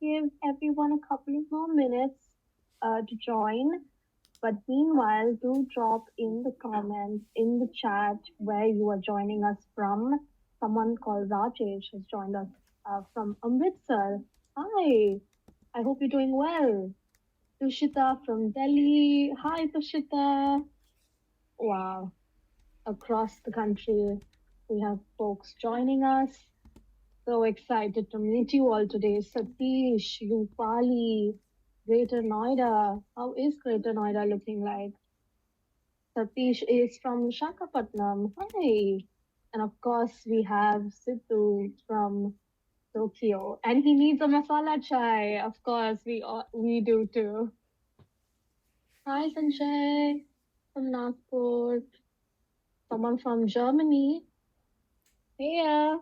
give everyone a couple of more minutes to join. But meanwhile, do drop in the comments, in the chat where you are joining us from. Someone called Rajesh has joined us from Amritsar. Hi, I hope you're doing well. Tushita from Delhi. Hi, Tushita. Wow, across the country, we have folks joining us. So excited to meet you all today. Satish, Rupali, Greater Noida. How is Greater Noida looking like? Satish is from Visakhapatnam. Hi. And of course, we have Sidhu from Tokyo. And he needs a masala chai. Of course, we do too. Hi, Sanjay from Nagpur. Someone from Germany. Hey.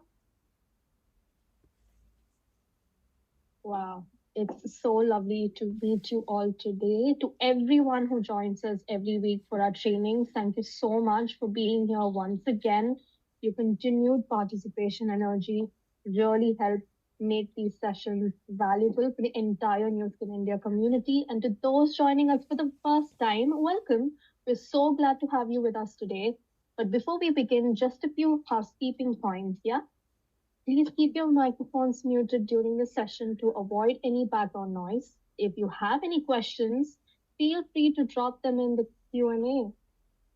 Wow. It's so lovely to meet you all today. To everyone who joins us every week for our trainings, thank you so much for being here once again. Your continued participation energy really helps make these sessions valuable for the entire New Skin India community. And to those joining us for the first time, welcome. We're so glad to have you with us today. But before we begin, just a few housekeeping points, yeah? Please keep your microphones muted during the session to avoid any background noise. If you have any questions, feel free to drop them in the Q&A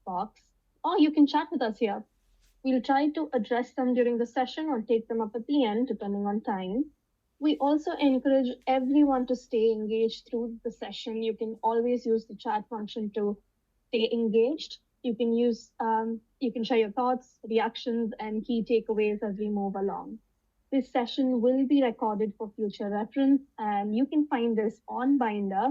box, or you can chat with us here. We'll try to address them during the session or take them up at the end, depending on time. We also encourage everyone to stay engaged through the session. You can always use the chat function to stay engaged. You can share your thoughts, reactions, and key takeaways as we move along. This session will be recorded for future reference, and you can find this on Binder.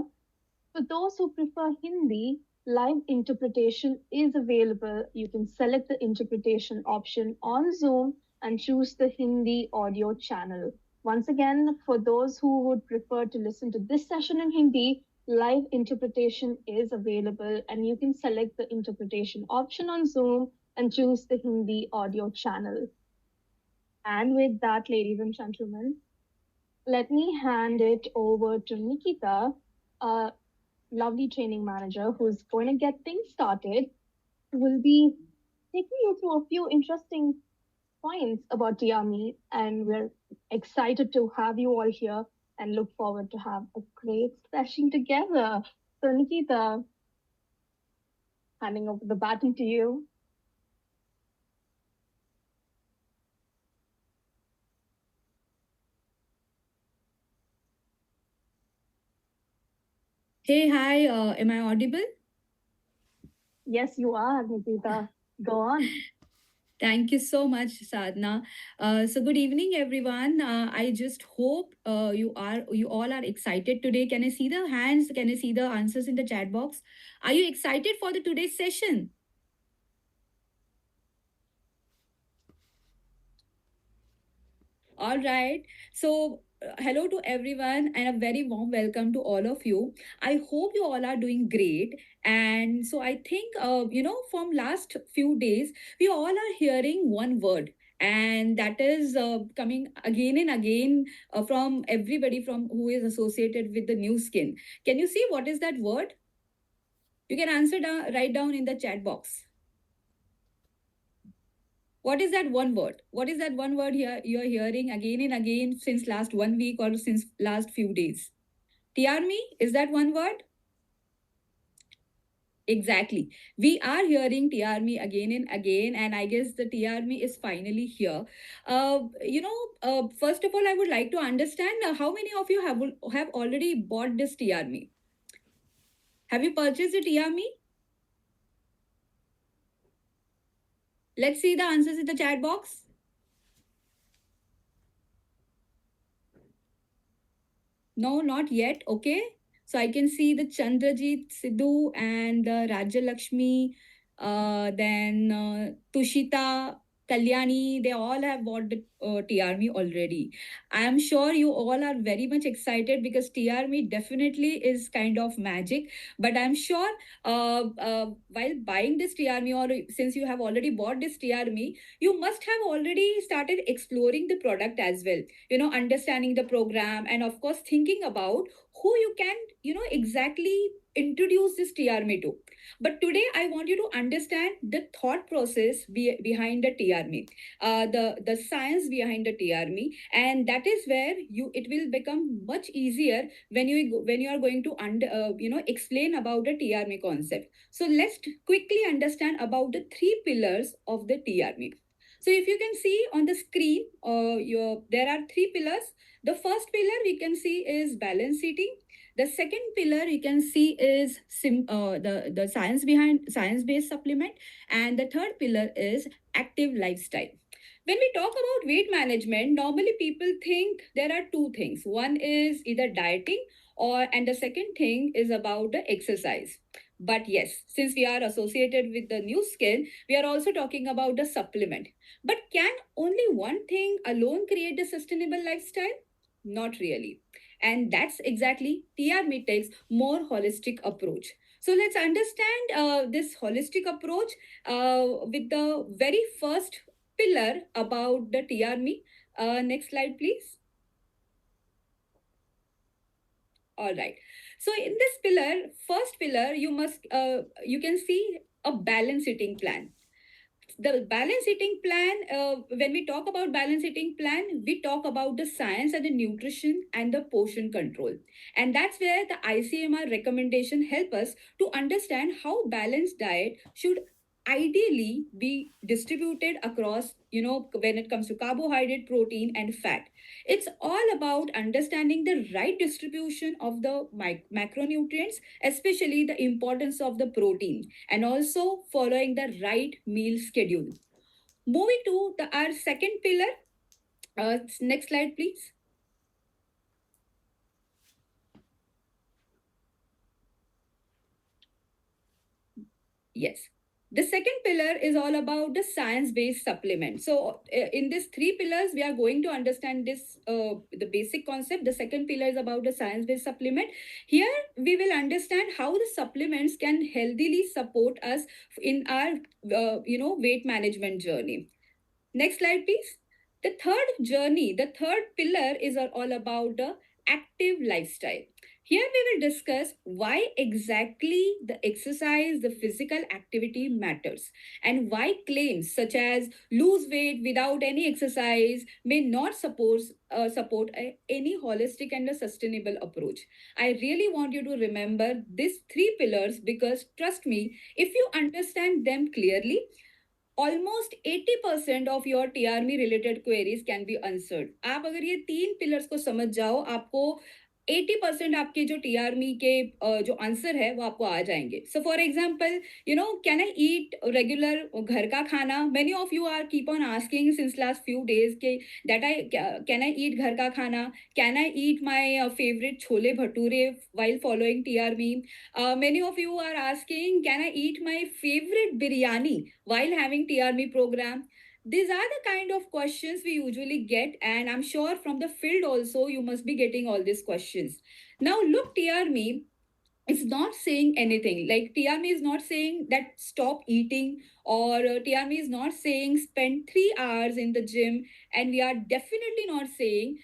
For those who prefer Hindi, live interpretation is available. You can select the interpretation option on Zoom and choose the Hindi audio channel. Once again, for those who would prefer to listen to this session in Hindi, live interpretation is available, and you can select the interpretation option on Zoom and choose the Hindi audio channel. And with that, ladies and gentlemen, let me hand it over to Nikita, a lovely training manager who's going to get things started, who will be taking you through a few interesting points about TRMe, and we're excited to have you all here and look forward to have a great session together. So Nikita, handing over the baton to you. Hey, hi, am I audible? Yes, you are, Nikita. Go on. Thank you so much, Sadhna. So good evening, everyone. I just hope you all are excited today. Can I see the hands? Can I see the answers in the chat box? Are you excited for the today's session? All right. So, hello to everyone, and a very warm welcome to all of you. I hope you all are doing great. And so, I think, from last few days, we all are hearing one word. And that is coming again and again from everybody from who is associated with the new skin. Can you see what is that word? You can answer down, write down in the chat box. What is that one word? What is that one word here you're hearing again and again since last 1 week or since last few days? TRMe, is that one word? Exactly. We are hearing TRMe again and again, and I guess the TRMe is finally here. First of all, I would like to understand how many of you have already bought this TRMe? Have you purchased the TRMe? Let's see the answers in the chat box. No, not yet. Okay. So I can see the Chandrajit Sidhu and Rajya Lakshmi, then Tushita. Kalyani, they all have bought the TRMe already. I am sure you all are very much excited because TRMe definitely is kind of magic. But I'm sure while buying this TRMe, or since you have already bought this TRMe, you must have already started exploring the product as well. Understanding the program, and of course, thinking about who you can, exactly introduce this TRMe to. But today, I want you to understand the thought process behind the TRMe, the science behind the TRMe, and that is where it will become much easier when you are going to explain about the TRMe concept. So let's quickly understand about the three pillars of the TRMe. So if you can see on the screen, there are three pillars. The first pillar we can see is balance eating. The second pillar you can see is the science based supplement, and the third pillar is active lifestyle. When we talk about weight management, normally people think there are two things. One is either dieting, and the second thing is about the exercise. But yes, since we are associated with the new skin, we are also talking about the supplement. But can only one thing alone create the sustainable lifestyle? Not really. And that's exactly TR takes more holistic approach. So let's understand this holistic approach with the very first pillar about the TRMe. Next slide, please. All right. So in this pillar, first pillar, you can see a balance eating plan. The balance eating plan, when we talk about balance eating plan, we talk about the science and the nutrition and the portion control, and that's where the ICMR recommendation help us to understand how balanced diet should ideally be distributed across, when it comes to carbohydrate, protein and fat. It's all about understanding the right distribution of the macronutrients, especially the importance of the protein, and also following the right meal schedule. Moving to our second pillar. Next slide, please. Yes. The second pillar is all about the science based supplement. So, in these three pillars, we are going to understand the basic concept. The second pillar is about the science based supplement. Here, we will understand how the supplements can healthily support us in our weight management journey. Next slide, please. The third pillar is all about the active lifestyle. Here we will discuss why exactly the exercise, the physical activity matters, and why claims such as lose weight without any exercise may not support any holistic and a sustainable approach. I really want you to remember these three pillars because trust me, if you understand them clearly, almost 80% of your टीआरमी related queries can be answered. आप अगर ये तीन pillars को समझ जाओ, आपको 80% आपके जो टीआरमी के जो आंसर है वो आपको आ जाएंगे. So for example, can I eat regular घर का खाना? Many of you are keep on asking since last few days के that I can I eat घर का खाना, can I eat my favourite chole bhature while following TRMe. Many of you are asking, can I eat my favorite biryani while having TRMe program? These are the kind of questions we usually get, and I'm sure from the field also you must be getting all these questions. Now, look, TRMe is not saying anything. Like TRMe is not saying that stop eating, or TRMe is not saying spend 3 hours in the gym, and we are definitely not saying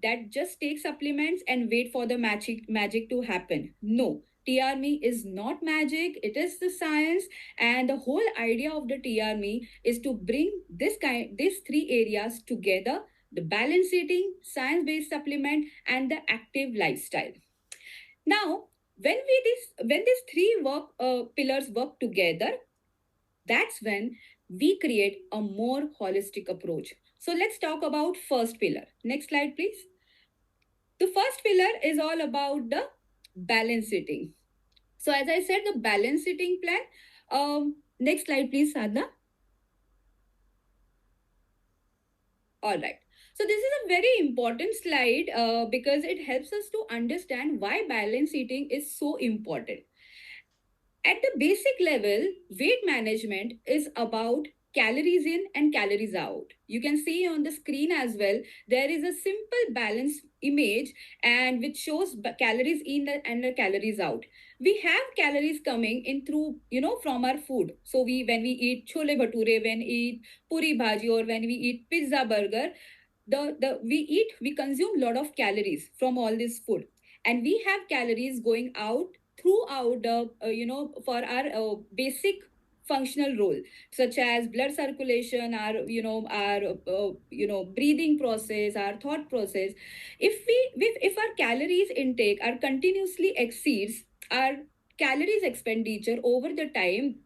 that just take supplements and wait for the magic to happen. No, TRMe is not magic, it is the science, and the whole idea of the TRMe is to bring these three areas together: the balance eating, science based supplement, and the active lifestyle. Now, when these three work pillars work together, that's when we create a more holistic approach. So let's talk about first pillar. Next slide, please. The first pillar is all about the balance eating. So as I said, the balance eating plan. Next slide, please, Sadhna. All right. So this is a very important slide because it helps us to understand why balance eating is so important. At the basic level, weight management is about calories in and calories out. You can see on the screen as well, there is a simple balance image and which shows calories in and the calories out. We have calories coming in through, from our food. So when we eat chole bhature, when we eat puri bhaji, or when we eat pizza, burger, we consume a lot of calories from all this food, and we have calories going out throughout the for our basic functional role, such as blood circulation, our breathing process, our thought process. If our calories intake are continuously exceeds our calories expenditure over the time,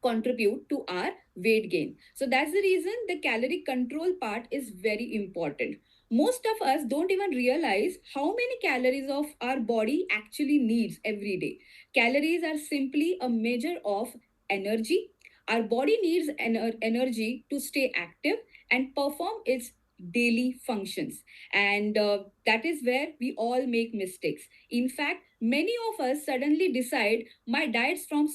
contribute to our weight gain. So that's the reason the calorie control part is very important. Most of us don't even realize how many calories of our body actually needs every day. Calories are simply a measure of energy. Our body needs energy to stay active and perform its daily functions. And that is where we all make mistakes. In fact, many of us suddenly decide my diet's from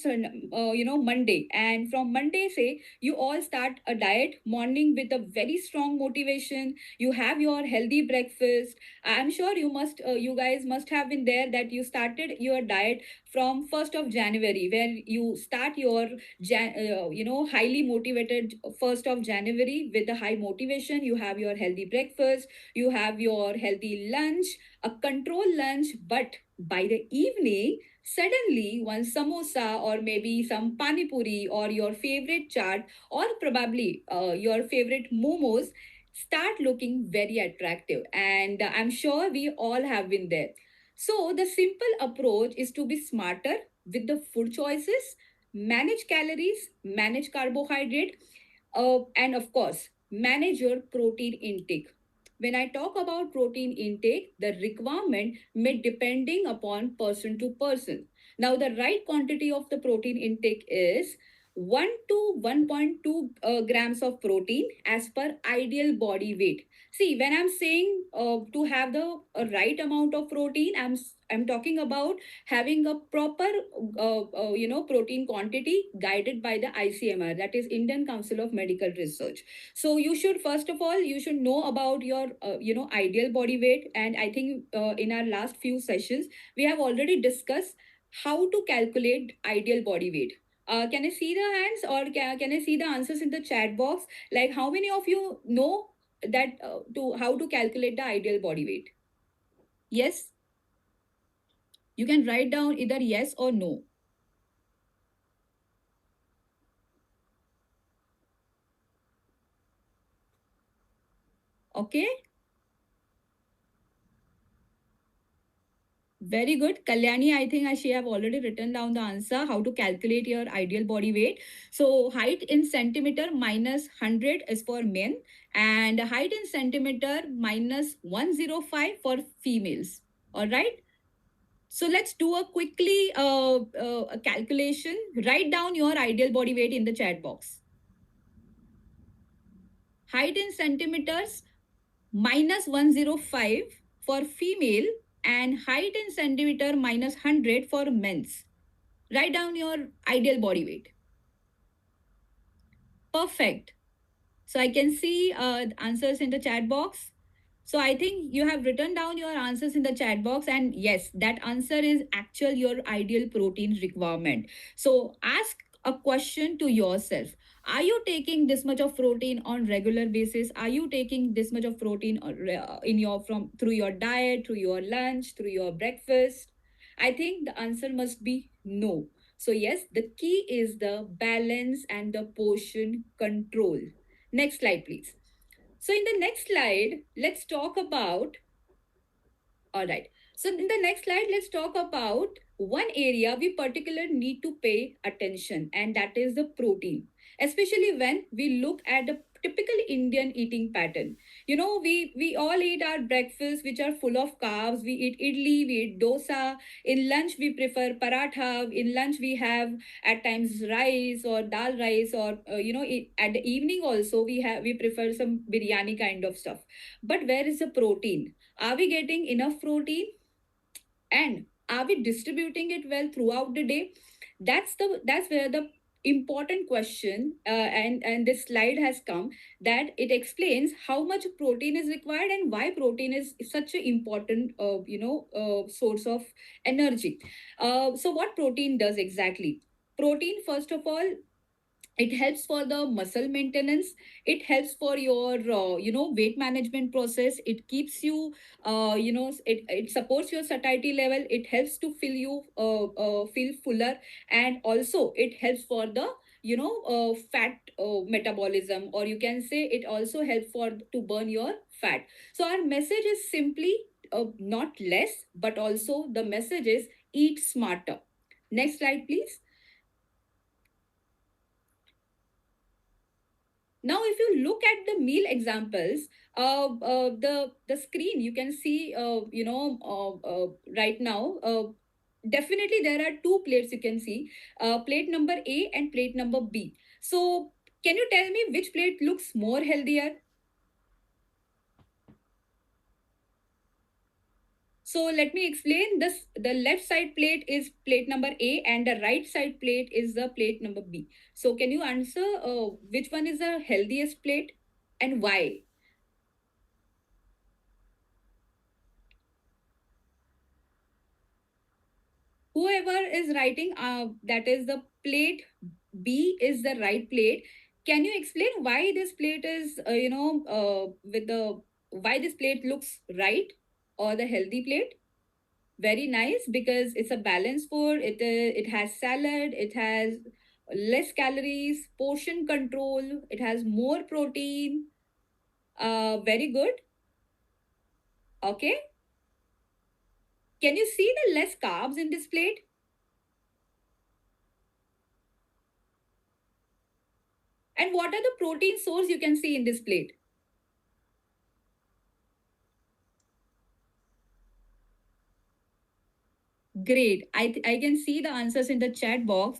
Monday, and from Monday say you all start a diet morning with a very strong motivation. You have your healthy breakfast. I'm sure you guys must have been there, that you started your diet from 1st of January, where you start your highly motivated 1st of January with a high motivation. You have your healthy breakfast, you have your healthy lunch, a controlled lunch, but by the evening, suddenly one samosa or maybe some pani puri or your favorite chaat, or probably your favorite momos start looking very attractive. And I'm sure we all have been there. So the simple approach is to be smarter with the food choices, manage calories, manage carbohydrate, and of course, manage your protein intake. When I talk about protein intake, the requirement may depending upon person to person. Now, the right quantity of the protein intake is 1 to 1.2 grams of protein as per ideal body weight. See, when I'm saying to have the right amount of protein, I'm talking about having a proper protein quantity guided by the ICMR, that is Indian Council of Medical Research. So you should, first of all, you should know about your ideal body weight. And I think in our last few sessions we have already discussed how to calculate ideal body weight. Can I see the hands, or can I see the answers in the chat box? Like, how many of you know that to how to calculate the ideal body weight? Yes, you can write down either yes or no. Okay. Very good. Kalyani, I think she have already written down the answer, how to calculate your ideal body weight. So height in centimeter minus 100 is for men, and height in centimeter minus 105 for females. All right. So let's do a quickly a calculation. Write down your ideal body weight in the chat box. Height in centimeters minus 105 for female, and height in centimeter minus 100 for men's. Write down your ideal body weight. Perfect. So I can see answers in the chat box. So I think you have written down your answers in the chat box, and yes, that answer is actual your ideal protein requirement. So ask a question to yourself. Are you taking this much of protein on regular basis? Are you taking this much of protein in your from through your diet, through your lunch, through your breakfast? I think the answer must be no. So yes, the key is the balance and the portion control. Next slide, please. So in the next slide, let's talk about, all right. So in the next slide, let's talk about one area we particularly need to pay attention, and that is the protein. Especially when we look at the typical Indian eating pattern. We all eat our breakfast, which are full of carbs. We eat idli, we eat dosa. In lunch, we prefer paratha. In lunch, we have at times rice or dal rice, or at the evening also we prefer some biryani kind of stuff. But where is the protein? Are we getting enough protein, and are we distributing it well throughout the day? That's where the important question, and this slide has come, that it explains how much protein is required and why protein is such an important source of energy. So what protein does exactly? Protein, first of all, it helps for the muscle maintenance. It helps for your weight management process. It keeps you it supports your satiety level. It helps to feel fuller. And also it helps for the fat metabolism, or you can say it also helps for to burn your fat. So our message is simply not less, but also the message is eat smarter. Next slide, please. Now, if you look at the meal examples, the screen you can see, right now. Definitely, there are two plates you can see, plate number A and plate number B. So, can you tell me which plate looks more healthier? So let me explain this. The left side plate is plate number A, and the right side plate is the plate number B. So can you answer which one is the healthiest plate and why? Whoever is writing that is the plate B is the right plate. Can you explain why this plate is with the why this plate looks right, or the healthy plate? Very nice, because it's a balanced food. It has salad, it has less calories, portion control, it has more protein. Very good. Okay, can you see the less carbs in this plate? And what are the protein source you can see in this plate? Great. I can see the answers in the chat box.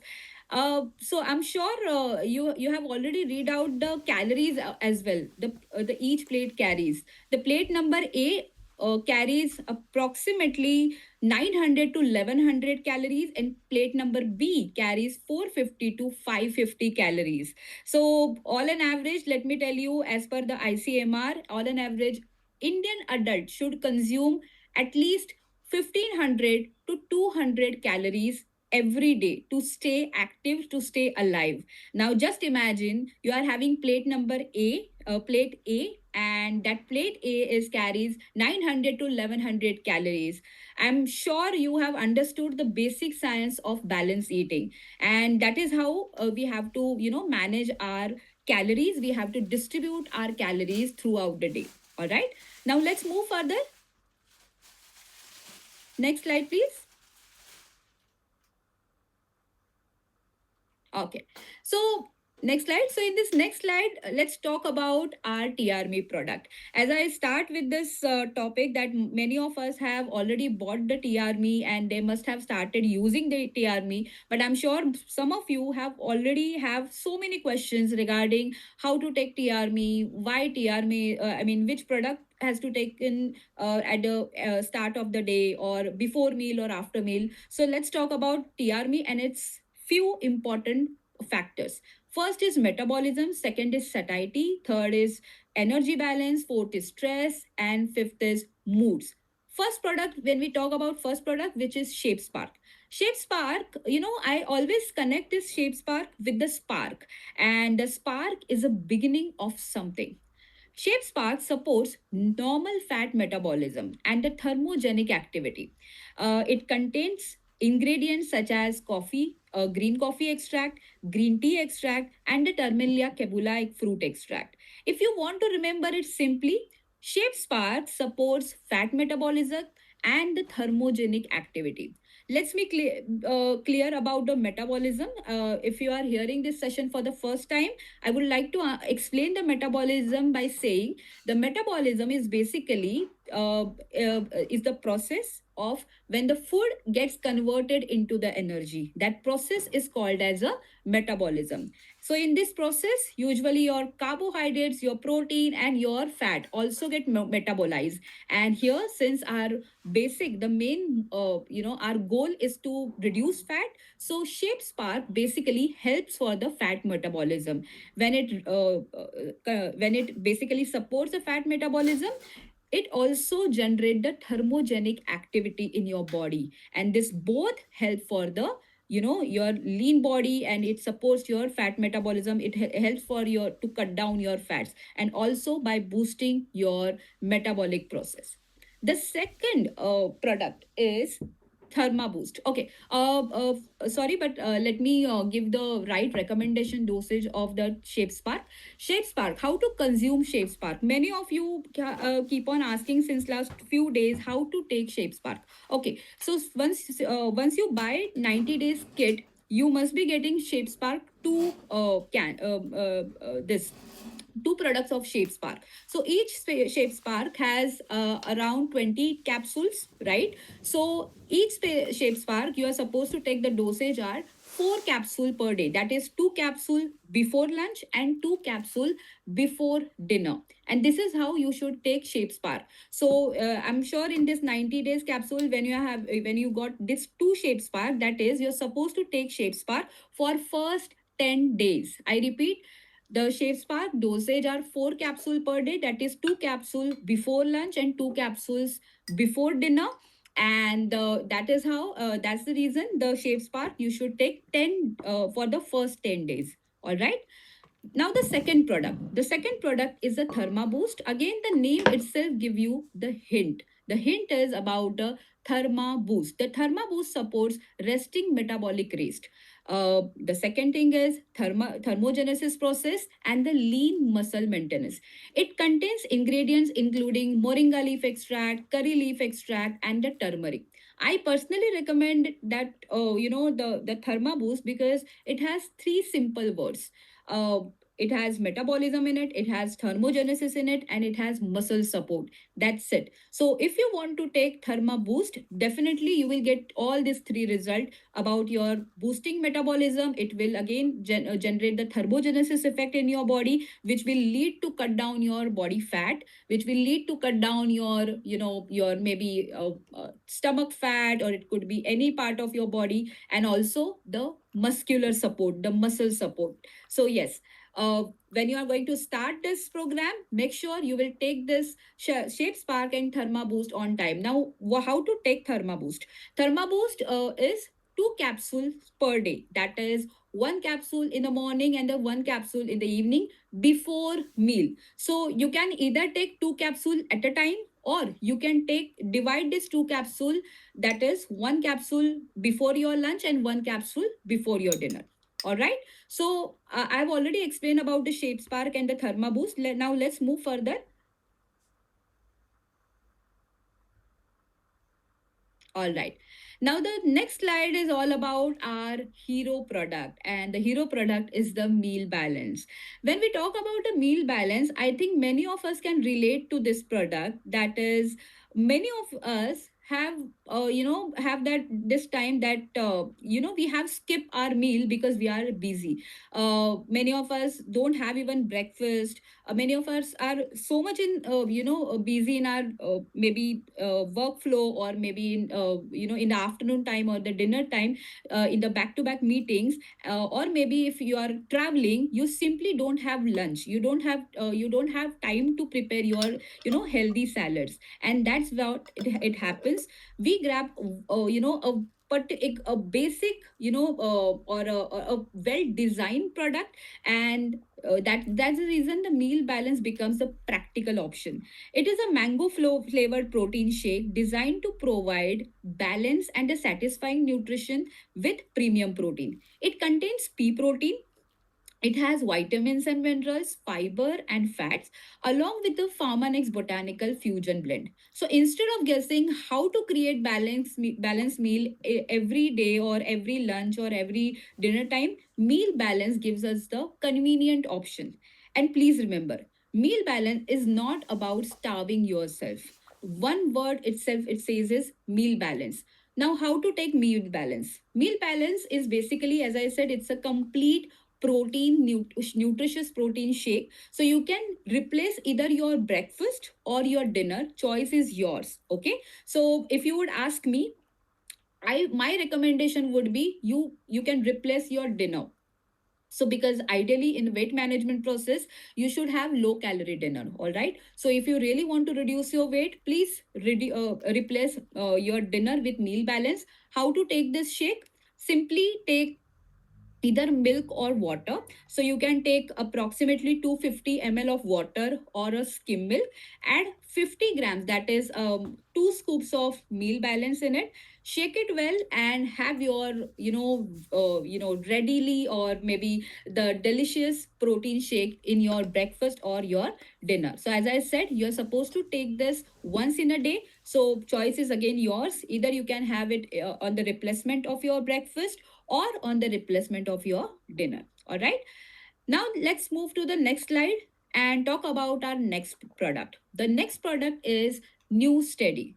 So I'm sure you have already read out the calories as well. The each plate carries. The plate number A carries approximately 900 to 1100 calories, and plate number B carries 450 to 550 calories. So all an average, let me tell you, as per the ICMR, all an average Indian adult should consume at least 1500 to 200 calories every day to stay active, to stay alive. Now just imagine you are having plate A, and that plate A is carries 900 to 1100 calories. I'm sure you have understood the basic science of balanced eating, and that is how we have to manage our calories. We have to distribute our calories throughout the day. All right, now let's move further. Next slide, please. Okay. So next slide. So in this next slide, let's talk about our TRMe product. As I start with this topic, that many of us have already bought the TRMe and they must have started using the TRMe. But I'm sure some of you have already have so many questions regarding how to take TRMe, why TRMe. I mean, which product has to take in at the start of the day, or before meal or after meal. So let's talk about TRMe and its few important factors. First is metabolism, second is satiety, third is energy balance, fourth is stress, and fifth is moods. First product, when we talk about first product, which is Shape Spark. Shape Spark, I always connect this Shape Spark with the spark, and the spark is a beginning of something. Shape Spark supports normal fat metabolism and the thermogenic activity. It contains ingredients such as coffee, green coffee extract, green tea extract, and the Terminalia cabula fruit extract. If you want to remember it simply, Shape Spark supports fat metabolism and the thermogenic activity. Let's be clear about the metabolism. If you are hearing this session for the first time, I would like to explain the metabolism by saying the metabolism is basically is the process of when the food gets converted into the energy. That process is called as a metabolism. So in this process, usually your carbohydrates, your protein, and your fat also get metabolized. And here, since our basic, the main, our goal is to reduce fat. So shape spark basically helps for the fat metabolism. When it basically supports the fat metabolism, it also generate the thermogenic activity in your body, and this both help for the your lean body, and it supports your fat metabolism. It helps for your to cut down your fats, and also by boosting your metabolic process. The second product is Therma Boost. Okay. Sorry, but let me give the right recommendation dosage of the Shape Spark. Shape Spark. How to consume Shape Spark? Many of you keep on asking since last few days how to take Shape Spark. Okay. So once you buy 90 days kit, you must be getting Shape Spark two can this two products of Shape Spark. So each Shape Spark has around 20 capsules, right? So each Shape Spark, you are supposed to take the dosage are 4 capsule per day. That is 2 capsule before lunch and 2 capsule before dinner. And this is how you should take Shape Spark. So I'm sure in this 90 days capsule, when you got this two Shape Spark, that is you're supposed to take Shape Spark for first 10 days. I repeat, the Shave Spark dosage are 4 capsule per day. That is 2 capsule before lunch and 2 capsules before dinner. And that is how. That's the reason the Shave Spark you should take 10 for the first 10 days. All right. Now the second product is a Therma Boost. Again, the name itself give you the hint. The hint is about the Therma Boost. The Therma Boost supports resting metabolic rate. The second thing is thermogenesis process and the lean muscle maintenance. It contains ingredients including moringa leaf extract, curry leaf extract, and the turmeric. I personally recommend that the Therma Boost because it has three simple words. It has metabolism in it, it has thermogenesis in it, and it has muscle support. That's it. So if you want to take Therma Boost, definitely you will get all these three results about your boosting metabolism. It will again generate the thermogenesis effect in your body, which will lead to cut down your body fat, which will lead to cut down your your maybe stomach fat, or it could be any part of your body, and also the muscular support, the muscle support. So yes, when you are going to start this program, make sure you will take this Shape Spark and Therma Boost on time. Now, how to take Therma Boost? Therma Boost is 2 capsules per day. That is 1 capsule in the morning and the 1 capsule in the evening before meal. So you can either take 2 capsule at a time, or you can divide this 2 capsule, that is 1 capsule before your lunch and 1 capsule before your dinner. All right. So I've already explained about the Shape Spark and the Therma Boost. Now let's move further. All right. Now, the next slide is all about our hero product, and the hero product is the meal balance. When we talk about the meal balance, I think many of us can relate to this product. That is, many of us have that this time that we have skipped our meal because we are busy. Many of us don't have even breakfast. Many of us are so much in busy in our maybe workflow, or maybe in in the afternoon time or the dinner time, in the back to back meetings, or maybe if you are traveling, you simply don't have lunch, you don't have time to prepare your healthy salads. And that's what it happens. We grab a a basic or a well designed product, and that's the reason the meal balance becomes a practical option. It is a mango flavored protein shake designed to provide balance and a satisfying nutrition with premium protein. It contains pea protein, it has vitamins and minerals, fiber, and fats, along with the Pharmanex Botanical Fusion Blend. So instead of guessing how to create balanced meal every day or every lunch or every dinner time, meal balance gives us the convenient option. And please remember, meal balance is not about starving yourself. one word itself it says is meal balance. Now, how to take meal balance? Meal balance is basically, as I said, it's a complete nutritious protein shake. So you can replace either your breakfast or your dinner. Choice is yours. Okay. So if you would ask me, I my recommendation would be you can replace your dinner. So because ideally in the weight management process you should have low calorie dinner, all right? So if you really want to reduce your weight, please replace your dinner with meal balance. How to take this shake? Simply take either milk or water. So you can take approximately 250 ml of water or a skim milk. Add 50 grams, that is 2 scoops of meal balance in it. Shake it well and have your readily or maybe the delicious protein shake in your breakfast or your dinner. So as I said, you're supposed to take this once in a day. So choice is again yours. Either you can have it on the replacement of your breakfast or on the replacement of your dinner. All right. Now let's move to the next slide and talk about our next product. The next product is New Steady.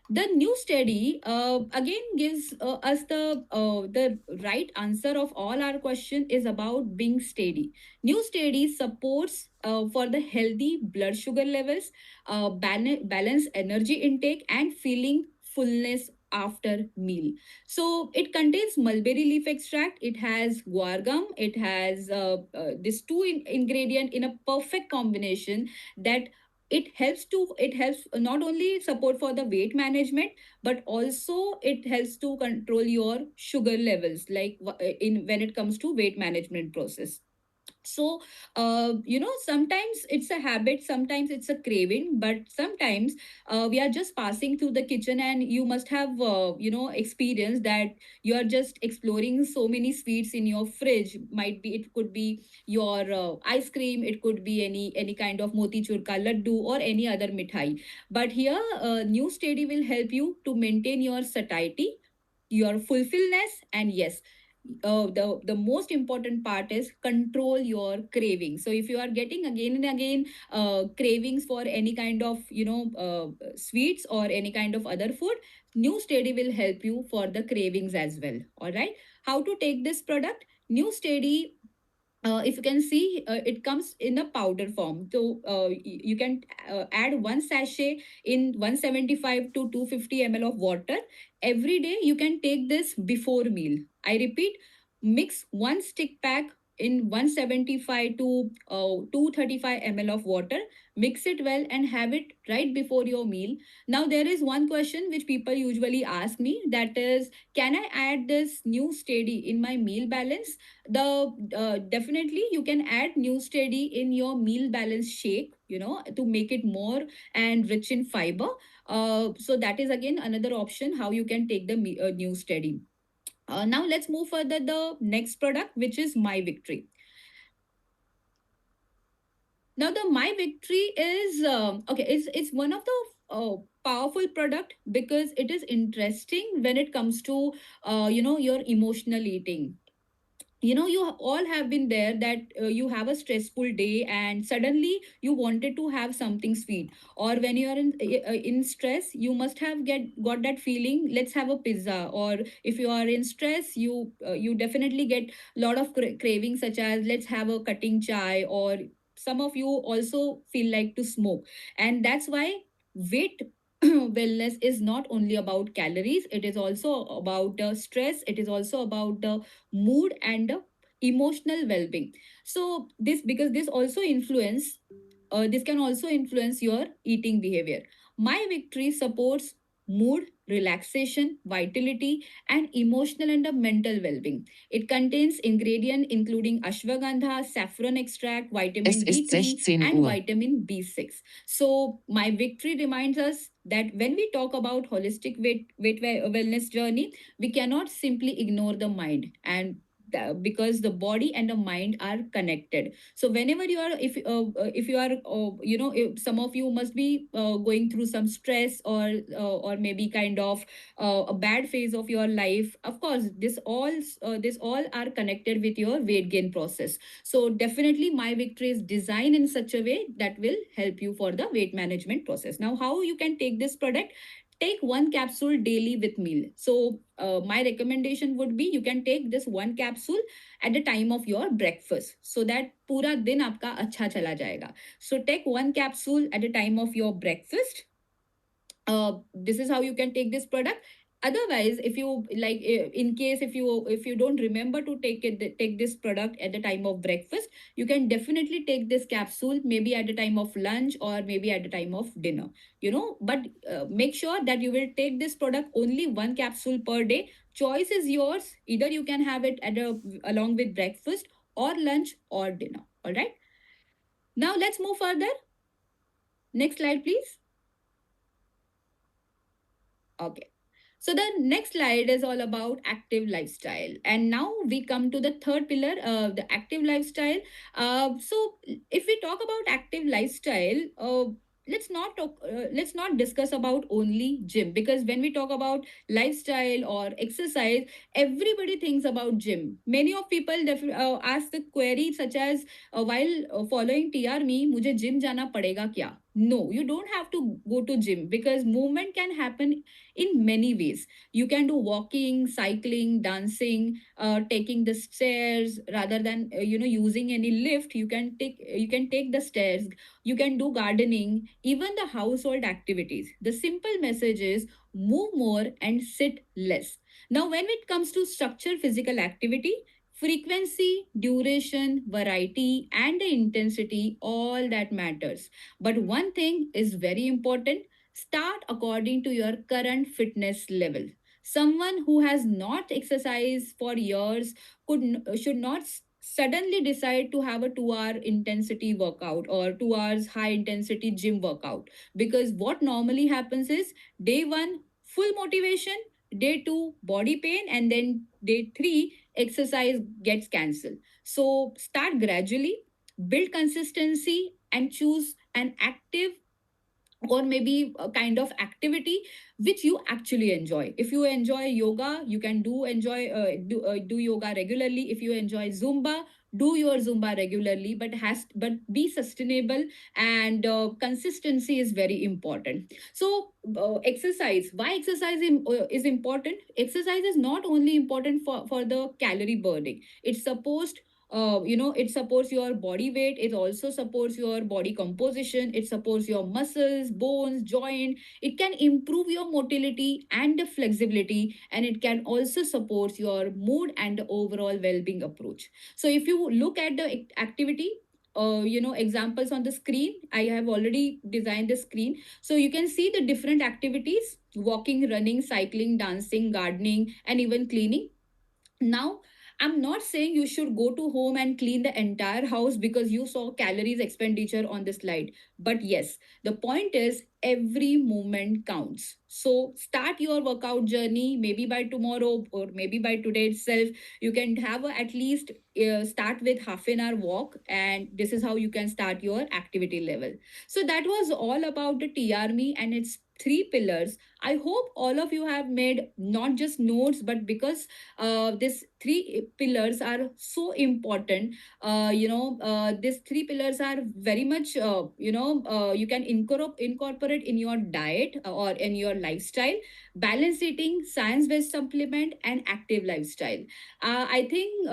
The new study again gives us the right answer of all our question is about being steady. New study supports for the healthy blood sugar levels, balance energy intake, and feeling fullness after meal. So it contains mulberry leaf extract, it has guar gum, it has this two ingredient in a perfect combination that it helps not only support for the weight management, but also it helps to control your sugar levels, like in when it comes to weight management process. So sometimes it's a habit, sometimes it's a craving, but sometimes we are just passing through the kitchen and you must have experienced that you are just exploring so many sweets in your fridge. Might be, it could be your ice cream, it could be any kind of motichur ka laddu or any other mithai. But here new study will help you to maintain your satiety, your fulfillness, and yes, the most important part is control your craving. So if you are getting again and again cravings for any kind of sweets or any kind of other food, new steady will help you for the cravings as well. All right. How to take this product? New steady, if you can see, it comes in a powder form. So you can add one sachet in 175 to 250 ml of water every day. You can take this before meal. I repeat, mix one stick pack in 175 to 235 ml of water. Mix it well and have it right before your meal. Now there is one question which people usually ask me, that is, can I add this new steady in my meal balance? The definitely you can add new steady in your meal balance shake, to make it more and rich in fiber. So that is again another option how you can take the new steady. Now let's move further the next product, which is My Victory. Now the My Victory is okay, it's one of the powerful product because it is interesting when it comes to your emotional eating. You all have been there that you have a stressful day and suddenly you wanted to have something sweet, or when you are in stress you must have get got that feeling, let's have a pizza. Or if you are in stress, you definitely get a lot of cravings, such as let's have a cutting chai, or some of you also feel like to smoke. And that's why weight wellness is not only about calories, it is also about stress, it is also about the mood and emotional well-being. So this, because this can also influence your eating behavior. My Victory supports mood, relaxation, vitality, and emotional and mental well-being. It contains ingredients including ashwagandha, saffron extract, Es vitamin ist D3, 16 and Uhr. vitamin B6. So My Victory reminds us that when we talk about holistic weight wellness journey, we cannot simply ignore the mind. And because the body and the mind are connected. So whenever you are, if you are, if some of you must be going through some stress, or maybe kind of a bad phase of your life, of course this all are connected with your weight gain process. So definitely my victory is designed in such a way that will help you for the weight management process. Now, how you can take this product? Take one capsule daily with meal. So my recommendation would be you can take this one capsule at the time of your breakfast, so that पूरा दिन आपका अच्छा चला जाएगा. So take one capsule at the time of your breakfast. This is how you can take this product. Otherwise, if you like, in case if you don't remember to take this product at the time of breakfast, you can definitely take this capsule maybe at the time of lunch or maybe at the time of dinner. But make sure that you will take this product only one capsule per day. Choice is yours. Either you can have it along with breakfast or lunch or dinner. All right. Now let's move further. Next slide, please. Okay. So the next slide is all about active lifestyle. And now we come to the third pillar, the active lifestyle. So if we talk about active lifestyle, let's not discuss about only gym, because when we talk about lifestyle or exercise, everybody thinks about gym. Many of people ask the query such as, while following TRMe, मुझे gym जाना पड़ेगा क्या? No, you don't have to go to gym, because movement can happen in many ways. You can do walking, cycling, dancing, taking the stairs rather than using any lift. You can take the stairs. You can do gardening, even the household activities. The simple message is move more and sit less. Now, when it comes to structured physical activity, frequency, duration, variety, and the intensity, all that matters. But one thing is very important: start according to your current fitness level. Someone who has not exercised for years should not suddenly decide to have a 2 hour intensity workout or 2 hours high intensity gym workout, because what normally happens is day one, full motivation, day two, body pain, and then day three, exercise gets cancelled. So start gradually, build consistency, and choose an active or maybe a kind of activity which you actually enjoy. If you enjoy yoga, you can do yoga regularly. If you enjoy zumba, do your zumba regularly, but be sustainable, and consistency is very important. So exercise, why is important? Exercise is not only important for the calorie burning. It's supposed it supports your body weight. It also supports your body composition. It supports your muscles, bones, joint. It can improve your motility and the flexibility, and it can also support your mood and the overall well-being approach. So if you look at the activity, examples on the screen, I have already designed the screen, so you can see the different activities: walking, running, cycling, dancing, gardening, and even cleaning. Now, I'm not saying you should go to home and clean the entire house because you saw calories expenditure on the slide. But yes, the point is every movement counts. So start your workout journey maybe by tomorrow or maybe by today itself. You can have at least start with half an hour walk, and this is how you can start your activity level. So that was all about the TRME and its three pillars. I hope all of you have made not just notes, but because these three pillars are so important. These three pillars are very much you can incorporate in your diet or in your lifestyle: balance eating, science based supplement, and active lifestyle. I think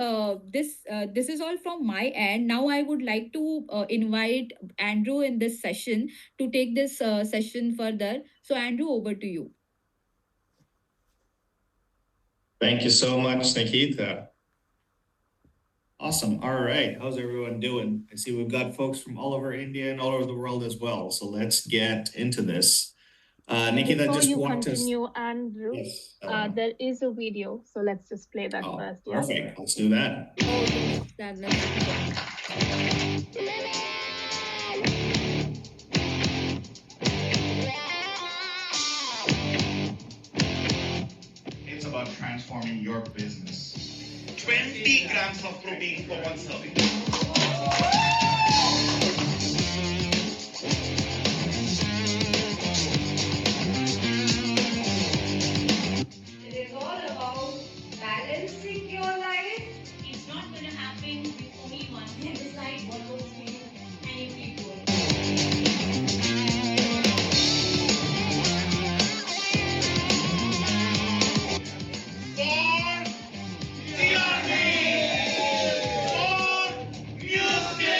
this is all from my end. Now I would like to invite Andrew in this session to take this session further. So Andrew, over to you. Thank you so much, Nikita. Awesome. All right. How's everyone doing? I see we've got folks from all over India and all over the world as well. So let's get into this. Nikita, Before just you want to... continue, Andrew, Yes. there is a video, so let's just play that first. Yeah. Perfect. Let's do that. Oh, yes, that's important. It's about transforming your business. 20 grams of protein for one serving. It is all about balancing your life. It's not going to happen with only one. You decide what works for you and you keep going. For TRMe! For music!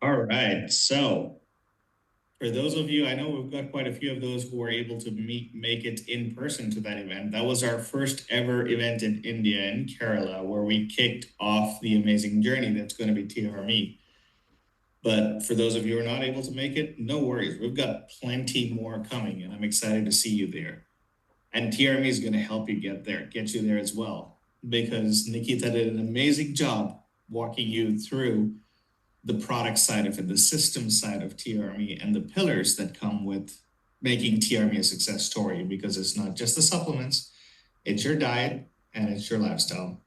All right. So for those of you, I know we've got quite a few of those who were able to make it in person to that event. That was our first ever event in India, in Kerala, where we kicked off the amazing journey that's going to be TRMe. But for those of you who are not able to make it, no worries. We've got plenty more coming, and I'm excited to see you there. And TRMe is going to help you get you there as well, because Nikita did an amazing job walking you through the product side of it, the system side of TRMe, and the pillars that come with making TRMe a success story, because it's not just the supplements, it's your diet and it's your lifestyle.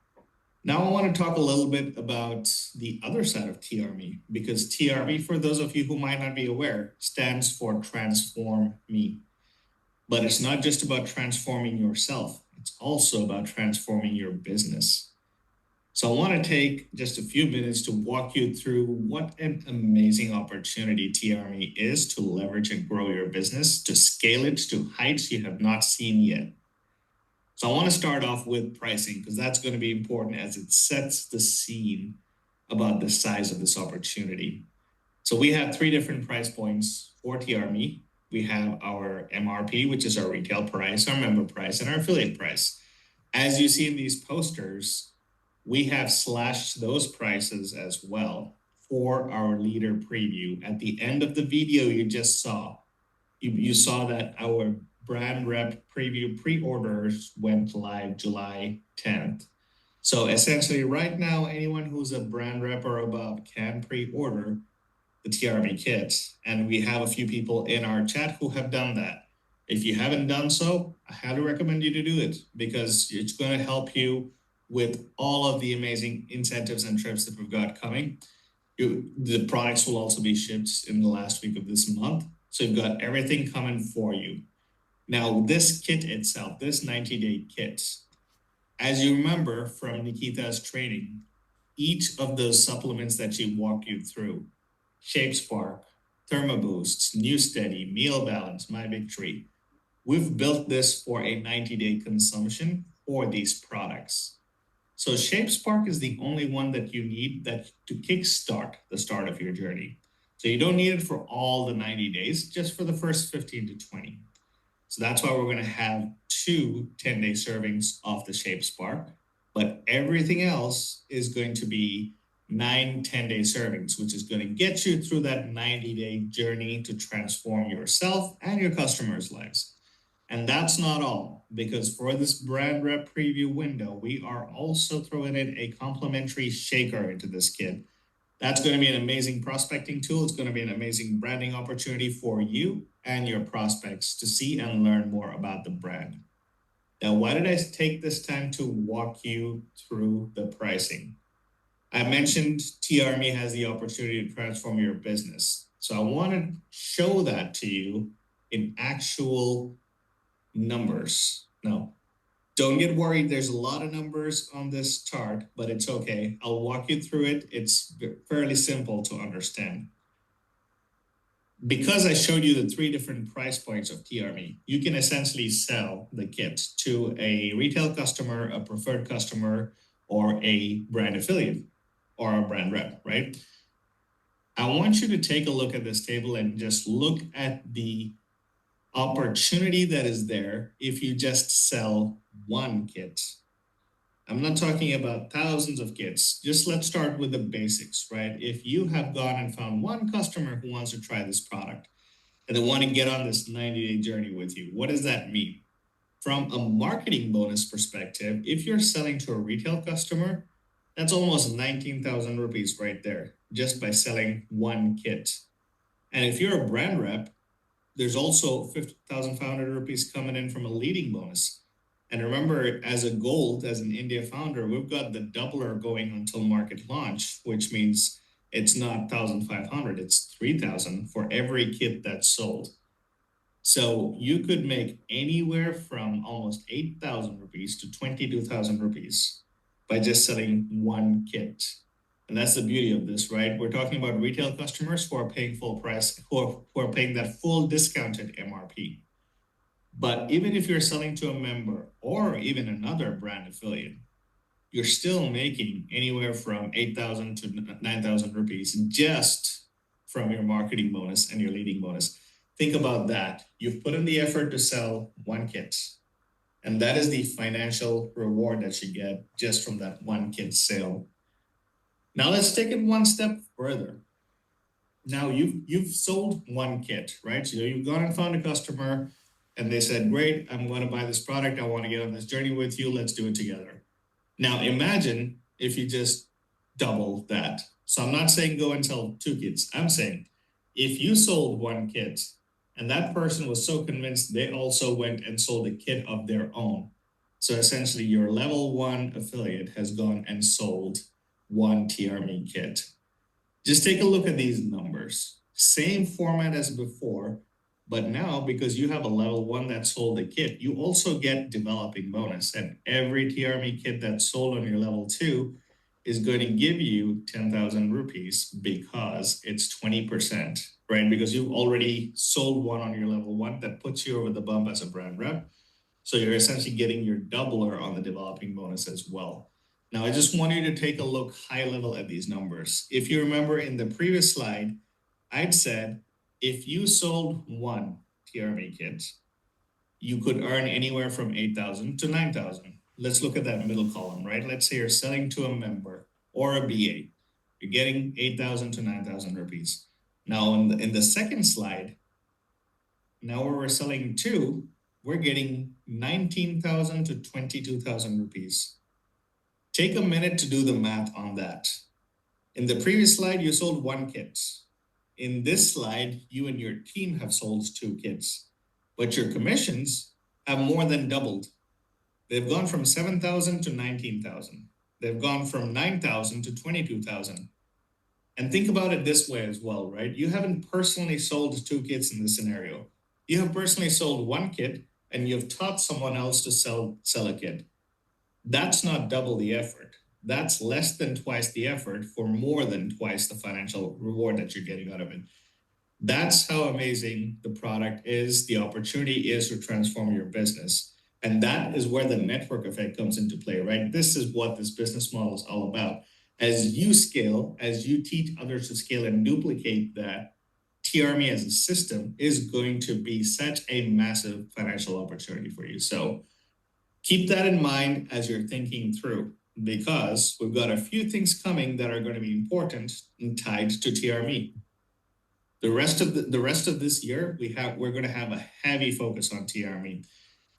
Now I want to talk a little bit about the other side of TRMe, because TRMe, for those of you who might not be aware, stands for Transform Me. But it's not just about transforming yourself, it's also about transforming your business. So I want to take just a few minutes to walk you through what an amazing opportunity TRMe is to leverage and grow your business, to scale it to heights you have not seen yet. So I want to start off with pricing, because that's going to be important as it sets the scene about the size of this opportunity. So we have 3 different price points for TRMe. We have our MRP, which is our retail price, our member price, and our affiliate price. As you see in these posters, we have slashed those prices as well for our leader preview. At the end of the video you just saw, you saw that our brand rep preview pre-orders went live July 10th. So essentially right now, anyone who's a brand rep or above can pre-order the TRMe kit. And we have a few people in our chat who have done that. If you haven't done so, I highly recommend you to do it, because it's going to help you with all of the amazing incentives and trips that we've got coming. The products will also be shipped in the last week of this month. So you've got everything coming for you. Now, this kit itself, this 90-day kit, as you remember from Nikita's training, each of those supplements that she walked you through, Shape Spark, Thermoboosts, New Steady, Meal Balance, My Victory, we've built this for a 90-day consumption for these products. So Shape Spark is the only one that you need to kickstart the start of your journey. So you don't need it for all the 90 days, just for the first 15 to 20. So that's why we're going to have 2 10-day servings of the Shape Spark, but everything else is going to be 9 10-day servings, which is going to get you through that 90-day journey to transform yourself and your customers' lives. And that's not all, because for this brand rep preview window, we are also throwing in a complimentary shaker into this kit. That's going to be an amazing prospecting tool. It's going to be an amazing branding opportunity for you and your prospects to see and learn more about the brand. Now, why did I take this time to walk you through the pricing? I mentioned TRMe has the opportunity to transform your business. So I want to show that to you in actual numbers. Now, don't get worried. There's a lot of numbers on this chart, but it's okay. I'll walk you through it. It's fairly simple to understand. Because I showed you the 3 different price points of TRMe, you can essentially sell the kit to a retail customer, a preferred customer, or a brand affiliate, or a brand rep, right? I want you to take a look at this table and just look at the opportunity that is there if you just sell one kit. I'm not talking about thousands of kits. Just let's start with the basics, right? If you have gone and found one customer who wants to try this product and they want to get on this 90-day journey with you, what does that mean? From a marketing bonus perspective, if you're selling to a retail customer, that's almost 19,000 rupees right there, just by selling one kit. And if you're a brand rep, there's also 50,500 rupees coming in from a leading bonus. And remember, as a gold, as an India founder, we've got the doubler going until market launch, which means it's not 1,500, it's 3,000 for every kit that's sold. So you could make anywhere from almost 8,000 rupees to 22,000 rupees by just selling one kit. And that's the beauty of this, right? We're talking about retail customers who are paying full price, who are paying that full discounted MRP. But even if you're selling to a member or even another brand affiliate, you're still making anywhere from 8,000 to 9,000 rupees just from your marketing bonus and your leading bonus. Think about that. You've put in the effort to sell one kit, and that is the financial reward that you get just from that one kit sale. Now let's take it one step further. Now you've sold one kit, right? So you've gone and found a customer and they said, great, I'm going to buy this product. I want to get on this journey with you. Let's do it together. Now imagine if you just double that. So I'm not saying go and sell two kits. I'm saying if you sold one kit and that person was so convinced they also went and sold a kit of their own. So essentially your level 1 affiliate has gone and sold one TRMe kit. Just take a look at these numbers. Same format as before, but now because you have a level 1 that sold a kit, you also get developing bonus. And every TRMe kit that's sold on your level 2 is going to give you 10,000 rupees because it's 20%, right? Because you've already sold one on your level 1 that puts you over the bump as a brand rep. So you're essentially getting your doubler on the developing bonus as well. Now, I just want you to take a look high level at these numbers. If you remember in the previous slide, I'd said if you sold one TRMe kit, you could earn anywhere from 8,000 to 9,000. Let's look at that middle column, right? Let's say you're selling to a member or a BA. You're getting 8,000 to 9,000 rupees. Now, in the second slide, now where we're selling to, we're getting 19,000 to 22,000 rupees. Take a minute to do the math on that. In the previous slide, you sold one kit. In this slide, you and your team have sold two kits, but your commissions have more than doubled. They've gone from 7,000 to 19,000. They've gone from 9,000 to 22,000. And think about it this way as well, right? You haven't personally sold two kits in this scenario. You have personally sold one kit and you've taught someone else to sell a kit. That's not double the effort. That's less than twice the effort for more than twice the financial reward that you're getting out of it. That's how amazing the product is, the opportunity is to transform your business. And that is where the network effect comes into play, right? This is what this business model is all about. As you scale, as you teach others to scale and duplicate that, TRMe as a system is going to be such a massive financial opportunity for you. So keep that in mind as you're thinking through, because we've got a few things coming that are going to be important and tied to TRMe. The rest of this year, we're going to have a heavy focus on TRMe.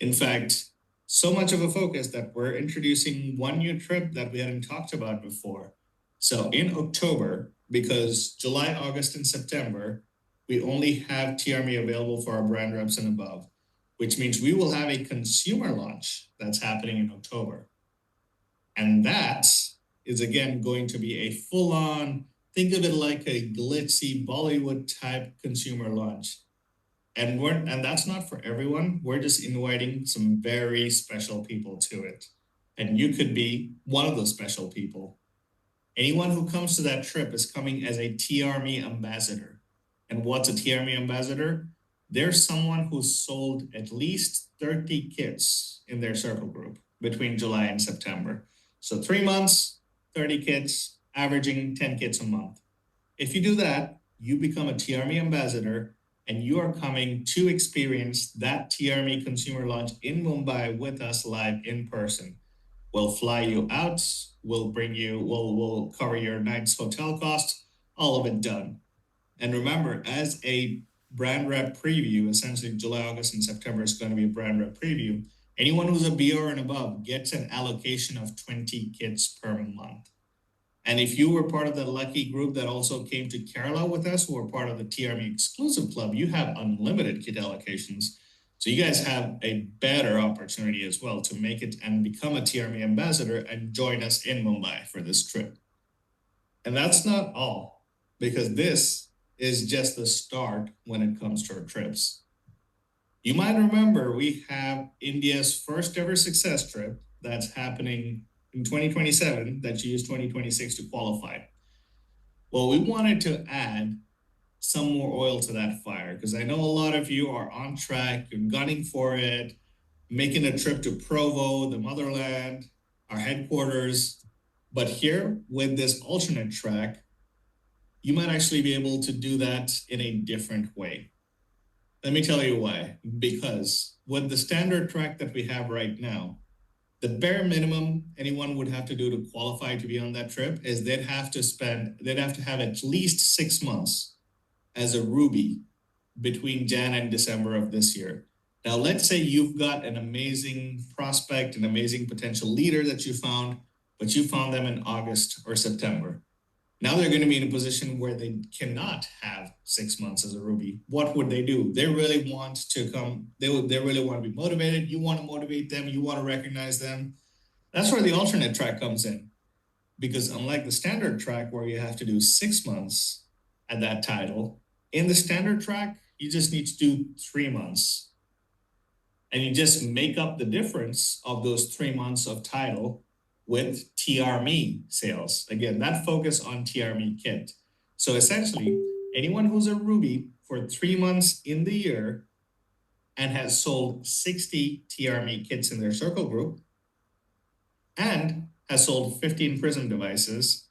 In fact, so much of a focus that we're introducing one new trip that we hadn't talked about before. So in October, because July, August, and September, we only have TRMe available for our brand reps and above, which means we will have a consumer launch that's happening in October. And that is, again, going to be a full-on, think of it like a glitzy Bollywood-type consumer launch. And that's not for everyone. We're just inviting some very special people to it. And you could be one of those special people. Anyone who comes to that trip is coming as a TRMe ambassador. And what's a TRMe ambassador? They're someone who sold at least 30 kits in their circle group between July and September. So 3 months, 30 kits, averaging 10 kits a month. If you do that, you become a TRMe ambassador, and you are coming to experience that TRMe consumer launch in Mumbai with us live in person. We'll fly you out, we'll cover your night's hotel costs, all of it done. And remember, as a brand rep preview, essentially July, August, and September is going to be a brand rep preview. Anyone who's a BR and above gets an allocation of 20 kits per month. And if you were part of the lucky group that also came to Kerala with us, who were part of the TRMe exclusive club, you have unlimited kit allocations. So you guys have a better opportunity as well to make it and become a TRMe ambassador and join us in Mumbai for this trip. And that's not all, because this is just the start when it comes to our trips. You might remember we have India's first ever success trip that's happening in 2027 that you use 2026 to qualify. Well, we wanted to add some more oil to that fire because I know a lot of you are on track, you're gunning for it, making a trip to Provo, the motherland, our headquarters. But here with this alternate track, you might actually be able to do that in a different way. Let me tell you why. Because with the standard track that we have right now, the bare minimum anyone would have to do to qualify to be on that trip is they'd have to have at least 6 months as a Ruby between Jan and December of this year. Now, let's say you've got an amazing prospect, an amazing potential leader that you found, but you found them in August or September. Now they're going to be in a position where they cannot have 6 months as a Ruby. What would they do? They really want to come, they really want to be motivated. You want to motivate them, you want to recognize them. That's where the alternate track comes in. Because unlike the standard track where you have to do 6 months at that title, in the standard track, you just need to do 3 months. And you just make up the difference of those 3 months of title with TRMe sales. Again, that focus on TRMe kit. So essentially, anyone who's a Ruby for 3 months in the year and has sold 60 TRMe kits in their circle group and has sold 15 Prism devices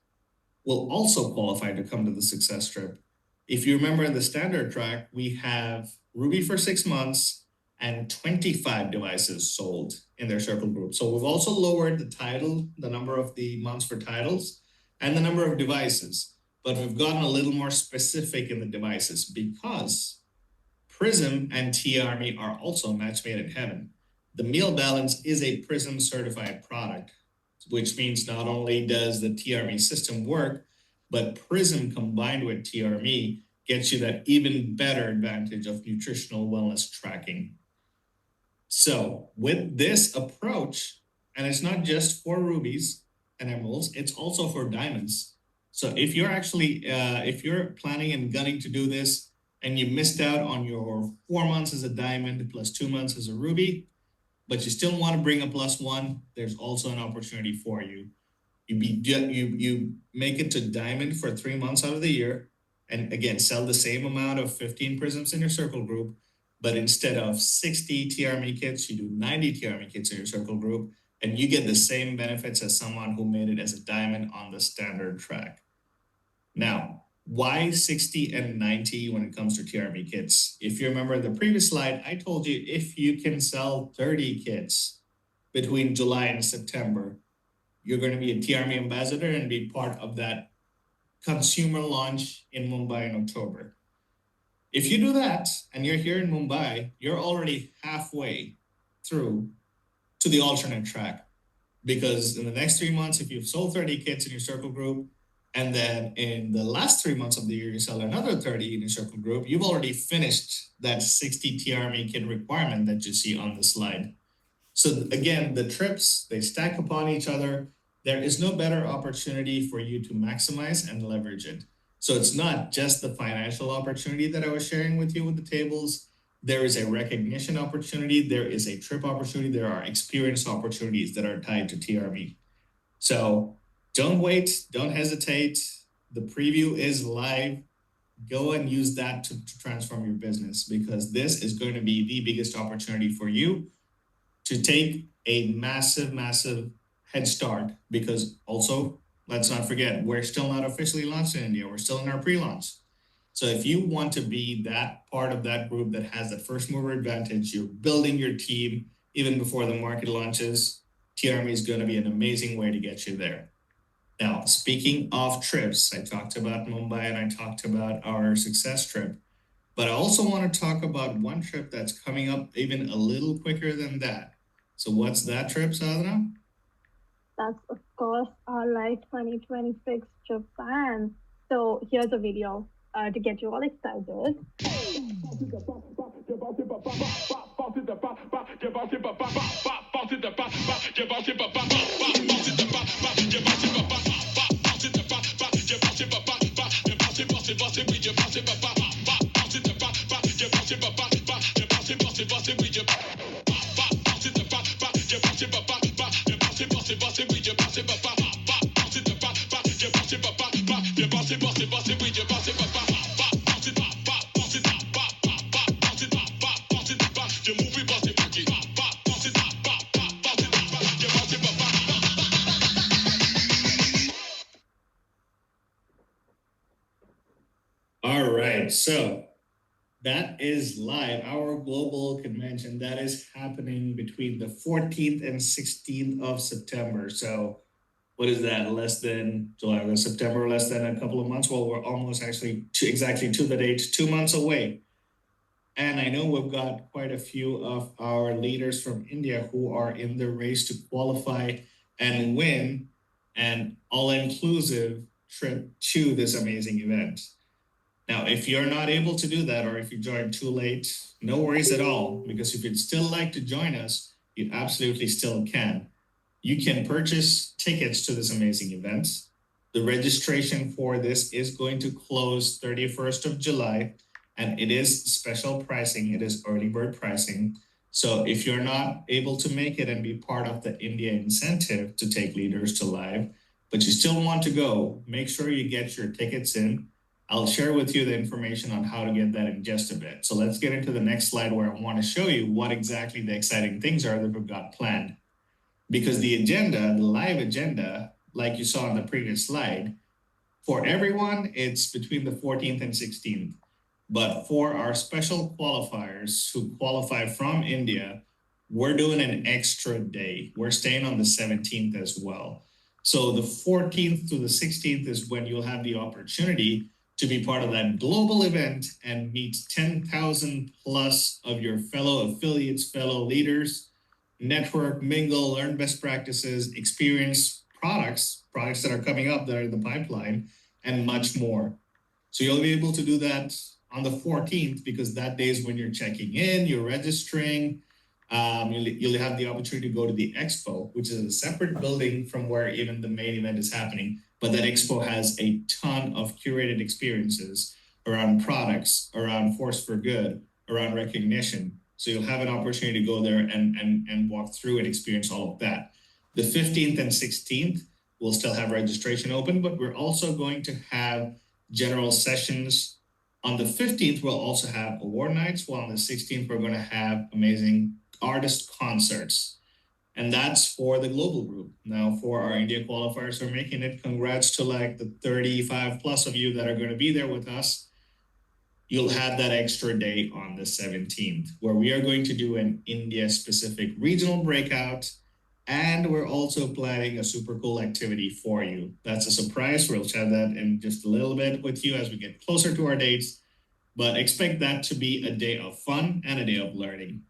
will also qualify to come to the success trip. If you remember in the standard track, we have Ruby for 6 months and 25 devices sold in their circle group. So we've also lowered the title, the number of the months for titles, and the number of devices. But we've gotten a little more specific in the devices because Prism and TRMe are also match made in heaven. The meal balance is a Prism certified product, which means not only does the TRMe system work, but Prism combined with TRMe gets you that even better advantage of nutritional wellness tracking. So with this approach, and it's not just for rubies and emeralds, it's also for diamonds. So if you're planning and gunning to do this and you missed out on your 4 months as a diamond plus 2 months as a ruby, but you still want to bring a +1, there's also an opportunity for you. You make it to diamond for 3 months out of the year, and again, sell the same amount of 15 prisms in your circle group, but instead of 60 TRMe kits, you do 90 TRMe kits in your circle group, and you get the same benefits as someone who made it as a diamond on the standard track. Now, why 60 and 90 when it comes to TRMe kits? If you remember the previous slide, I told you if you can sell 30 kits between July and September, you're going to be a TRMe ambassador and be part of that consumer launch in Mumbai in October. If you do that and you're here in Mumbai, you're already halfway through to the alternate track. Because in the next 3 months, if you've sold 30 kits in your circle group, and then in the last 3 months of the year, you sell another 30 in your circle group, you've already finished that 60 TRMe kit requirement that you see on the slide. So again, the trips, they stack upon each other. There is no better opportunity for you to maximize and leverage it. So it's not just the financial opportunity that I was sharing with you with the tables. There is a recognition opportunity. There is a trip opportunity. There are experience opportunities that are tied to TRMe. So don't wait. Don't hesitate. The preview is live. Go and use that to transform your business, because this is going to be the biggest opportunity for you to take a massive, massive head start. Because also, let's not forget, we're still not officially launched in India. We're still in our pre-launch. So if you want to be that part of that group that has that first mover advantage, you're building your team even before the market launches, TRMe is going to be an amazing way to get you there. Now, speaking of trips, I talked about Mumbai and I talked about our success trip. But I also want to talk about one trip that's coming up even a little quicker than that. So what's that trip, Sadhana? That's, of course, our Live 2026 Japan. So here's a video to get you all excited. All right, so that is live. Our global convention that is happening between the 14th and 16th of September. So, what is that? Less than July, August, September, less than a couple of months. Well, we're almost actually exactly to the date, 2 months away. And I know we've got quite a few of our leaders from India who are in the race to qualify and win an all-inclusive trip to this amazing event. Now, if you're not able to do that, or if you joined too late, no worries at all, because if you'd still like to join us, you absolutely still can. You can purchase tickets to this amazing event. The registration for this is going to close 31st of July, and it is special pricing. It is early bird pricing. So if you're not able to make it and be part of the India incentive to take leaders to live, but you still want to go, make sure you get your tickets in. I'll share with you the information on how to get that in just a bit. So let's get into the next slide, where I want to show you what exactly the exciting things are that we've got planned. Because the agenda, the live agenda, like you saw on the previous slide, for everyone, it's between the 14th and 16th. But for our special qualifiers who qualify from India, we're doing an extra day. We're staying on the 17th as well. So the 14th to the 16th is when you'll have the opportunity to be part of that global event and meet 10,000 plus of your fellow affiliates, fellow leaders, network, mingle, learn best practices, experience products that are coming up that are in the pipeline, and much more. So you'll be able to do that on the 14th, because that day is when you're checking in, you're registering. You'll have the opportunity to go to the expo, which is a separate building from where even the main event is happening. But that expo has a ton of curated experiences around products, around force for good, around recognition. So you'll have an opportunity to go there and walk through and experience all of that. The 15th and 16th, we'll still have registration open, but we're also going to have general sessions. On the 15th, we'll also have award nights, while on the 16th, we're going to have amazing artist concerts. And that's for the global group. Now, for our India qualifiers who are making it, congrats to like the 35 plus of you that are going to be there with us. You'll have that extra day on the 17th, where we are going to do an India specific regional breakout. And we're also planning a super cool activity for you. That's a surprise. We'll share that in just a little bit with you as we get closer to our dates. But expect that to be a day of fun and a day of learning.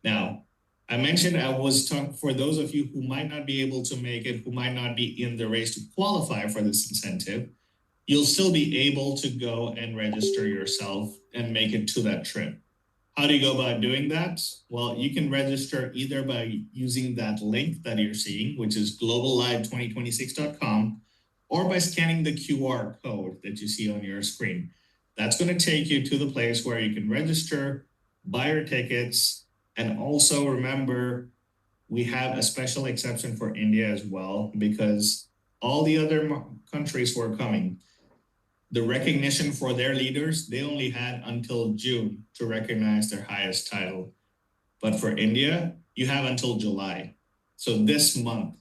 Now, I mentioned I was talking for those of you who might not be able to make it, who might not be in the race to qualify for this incentive, you'll still be able to go and register yourself and make it to that trip. How do you go about doing that? Well, you can register either by using that link that you're seeing, which is globallive2026.com, or by scanning the QR code that you see on your screen. That's going to take you to the place where you can register, buy your tickets, and also remember, we have a special exception for India as well, because all the other countries who are coming, the recognition for their leaders, they only had until June to recognize their highest title. But for India, you have until July. So this month.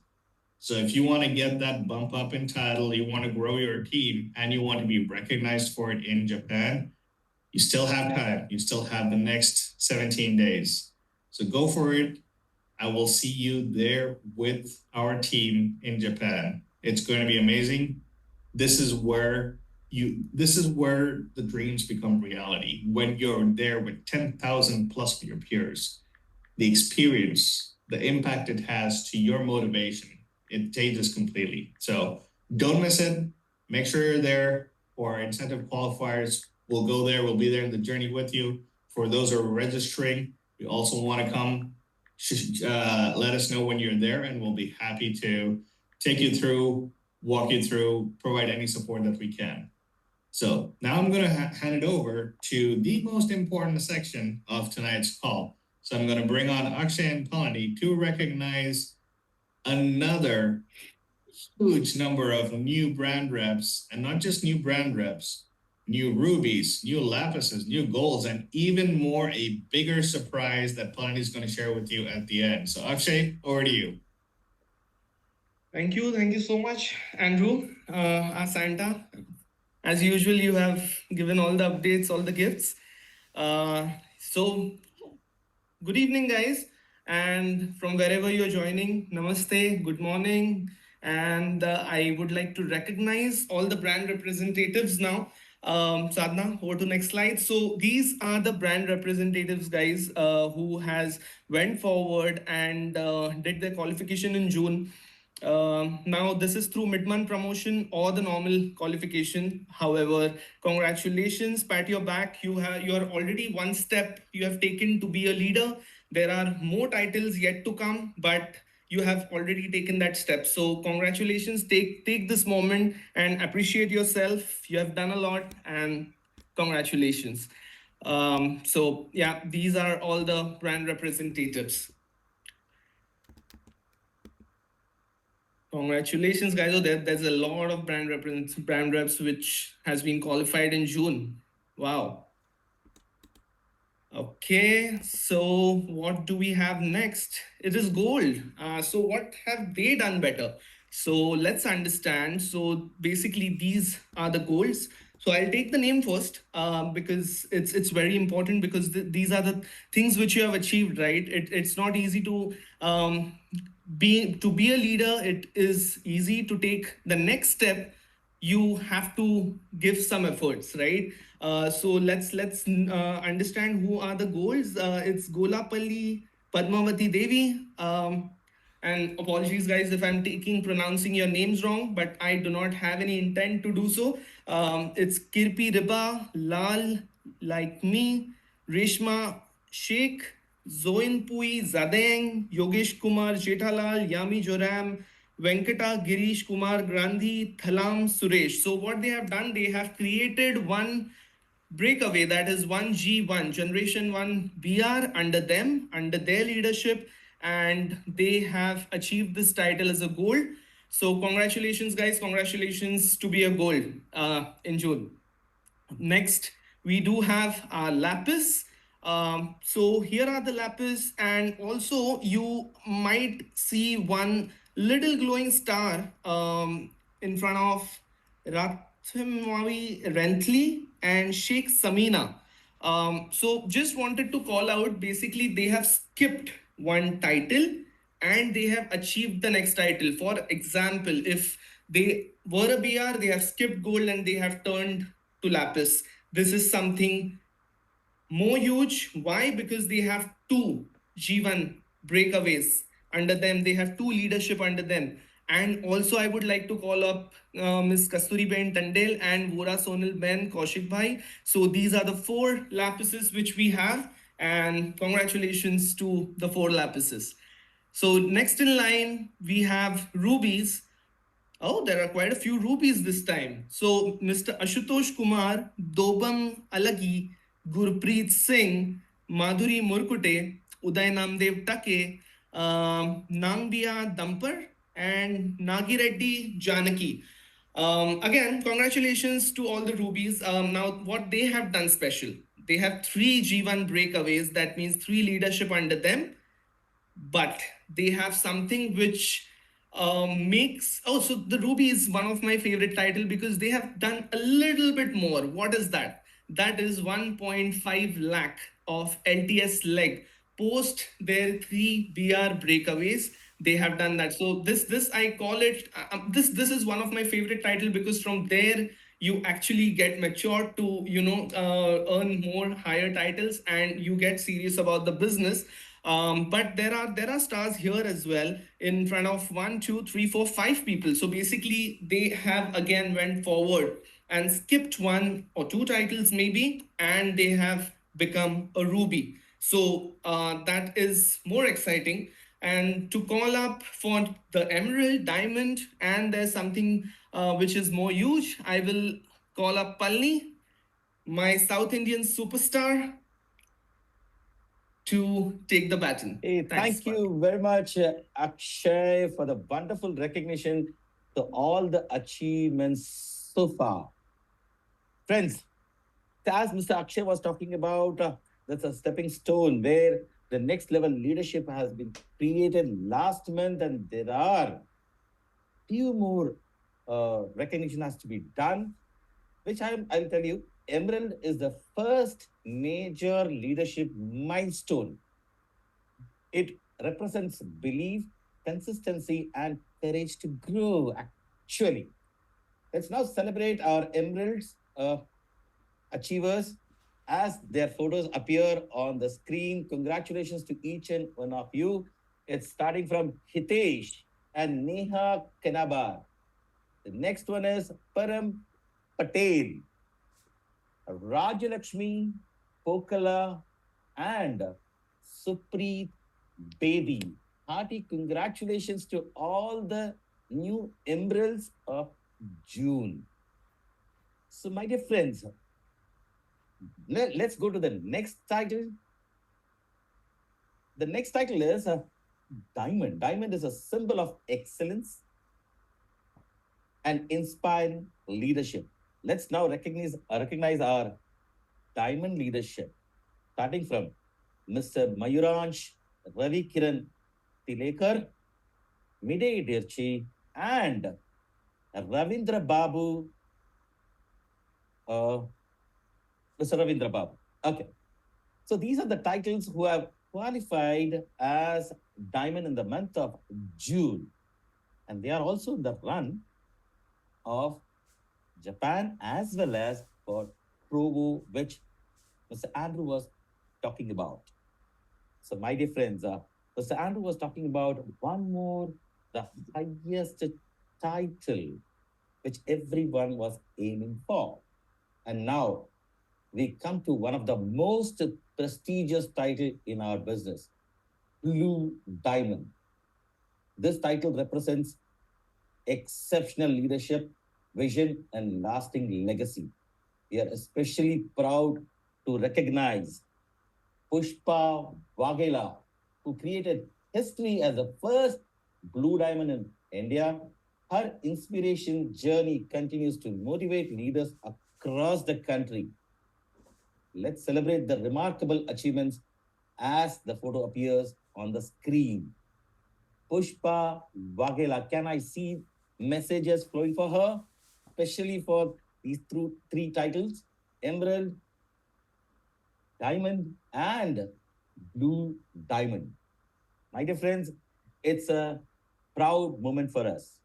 So if you want to get that bump up in title, you want to grow your team, and you want to be recognized for it in Japan, you still have time. You still have the next 17 days. So go for it. I will see you there with our team in Japan. It's going to be amazing. This is where the dreams become reality, when you're there with 10,000 plus of your peers. The experience, the impact it has to your motivation, it changes completely. So don't miss it. Make sure you're there. For incentive qualifiers, we'll go there. We'll be there in the journey with you. For those who are registering, we also want to come. Let us know when you're there, and we'll be happy to take you through, walk you through, provide any support that we can. So now I'm going to hand it over to the most important section of tonight's call. So I'm going to bring on Akshay and Palani to recognize another huge number of new brand reps, and not just new brand reps, new rubies, new lapises, new golds, and even more, a bigger surprise that Palani is going to share with you at the end. So Akshay, over to you. Thank you so much, Andrew, our Santa. As usual, you have given all the updates, all the gifts. So, good evening, guys. And from wherever you're joining, namaste, good morning. And I would like to recognize all the brand representatives now. Sadhna, over to next slide. So these are the brand representatives, guys, who has went forward and did their qualification in June. Now this is through mid-month promotion or the normal qualification. However, congratulations, pat your back. You are already one step you have taken to be a leader. There are more titles yet to come, but you have already taken that step. So congratulations. Take this moment and appreciate yourself. You have done a lot, and congratulations. So yeah, these are all the brand representatives. Congratulations, guys. Oh, there's a lot of brand reps which has been qualified in June. Wow. Okay, so what do we have next? It is gold. So what have they done better? So let's understand. So basically, these are the goals. So I'll take the name first because it's very important, because these are the things which you have achieved, right? It's not easy to be a leader. It is easy to take the next step. You have to give some efforts, right? So let's understand who are the goals. It's Golapalli Padmavati Devi. And apologies, guys, if I'm pronouncing your names wrong, but I do not have any intent to do so. It's Kirpi Riba, Lal, like me, Reshma Sheikh, Zoin Pui, Zadeng, Yogesh Kumar, Jethalal, Yami Joram, Venkata, Girish Kumar, Gandhi, Thalam, Suresh. So what they have done, they have created one breakaway, that is 1G1, Generation 1 BR under them, under their leadership, and they have achieved this title as a gold. So congratulations, guys. Congratulations to be a gold in June. Next, we do have our lapis. So here are the lapis, and also you might see one little glowing star in front of Rathmawi Renthli and Sheikh Samina. So just wanted to call out, basically they have skipped one title and they have achieved the next title. For example, if they were a BR, they have skipped gold and they have turned to lapis. This is something more huge. Why? Because they have two G1 breakaways under them. They have two leadership under them. And also, I would like to call up Ms. Kasturi Ben Tandel and Vora Sonal Ben Kaushik Bhai. So these are the four lapises which we have. And congratulations to the four lapises. So next in line, we have rubies. Oh, there are quite a few rupees this time. So, Mr. Ashutosh Kumar, Dobam Alagi, Gurpreet Singh, Madhuri Murkute, Uday Namdev Take, Nangbia Dampar, and Nagireddy Janaki. Again, congratulations to all the rubies. Now, what they have done special, they have three G1 breakaways. That means three leadership under them, but they have something which makes, oh, so the ruby is one of my favorite title because they have done a little bit more. What is that? That is 1.5 lakh of LTS leg post their three BR breakaways. They have done that. So this I call it, this is one of my favorite title, because from there you actually get matured to earn more higher titles and you get serious about the business. But there are stars here as well in front of 1, 2, 3, 4, 5 people. So basically, they have again went forward and skipped 1 or 2 titles maybe, and they have become a ruby. So that is more exciting. And to call up for the emerald, diamond, and there's something which is more huge, I will call up Palni, my South Indian superstar, to take the baton. Hey, Thanks, thank you very much, Akshay, for the wonderful recognition to all the achievements so far. Friends, as Mr. Akshay was talking about, that's a stepping stone where the next level leadership has been created last month, and there are few more recognition has to be done, which I'll tell you. Emerald is the first major leadership milestone. It represents belief, consistency, and courage to grow. Actually, let's now celebrate our emeralds achievers as their photos appear on the screen. Congratulations to each and one of you. It's starting from Hitesh and Neha Kenabar. The next one is Param Patel, Rajalakshmi Pokala, and Supreet Baby. Hearty congratulations to all the new emeralds of June. So, my dear friends, let's go to the next title. The next title is Diamond. Diamond is a symbol of excellence and inspiring leadership. Let's now recognize our diamond leadership, starting from Mr. Mayuransh Ravi Kiran Tilekar, Midday Dirchi, and Ravindra Babu. Mr. Ravindra Babu. Okay. So these are the titles who have qualified as diamond in the month of June. And they are also in the run of Japan as well as for Provo, which Mr. Andrew was talking about. So, my dear friends, Mr. Andrew was talking about one more, the highest title which everyone was aiming for. And now we come to one of the most prestigious title in our business, Blue Diamond. This title represents exceptional leadership, vision, and lasting legacy. We are especially proud to recognize Pushpa Waghela, who created history as the first Blue Diamond in India. Her inspiration journey continues to motivate leaders across the country. Let's celebrate the remarkable achievements as the photo appears on the screen. Pushpa Waghela, can I see messages flowing for her, especially for these three titles: Emerald, Diamond, and Blue Diamond? My dear friends, it's a proud moment for us.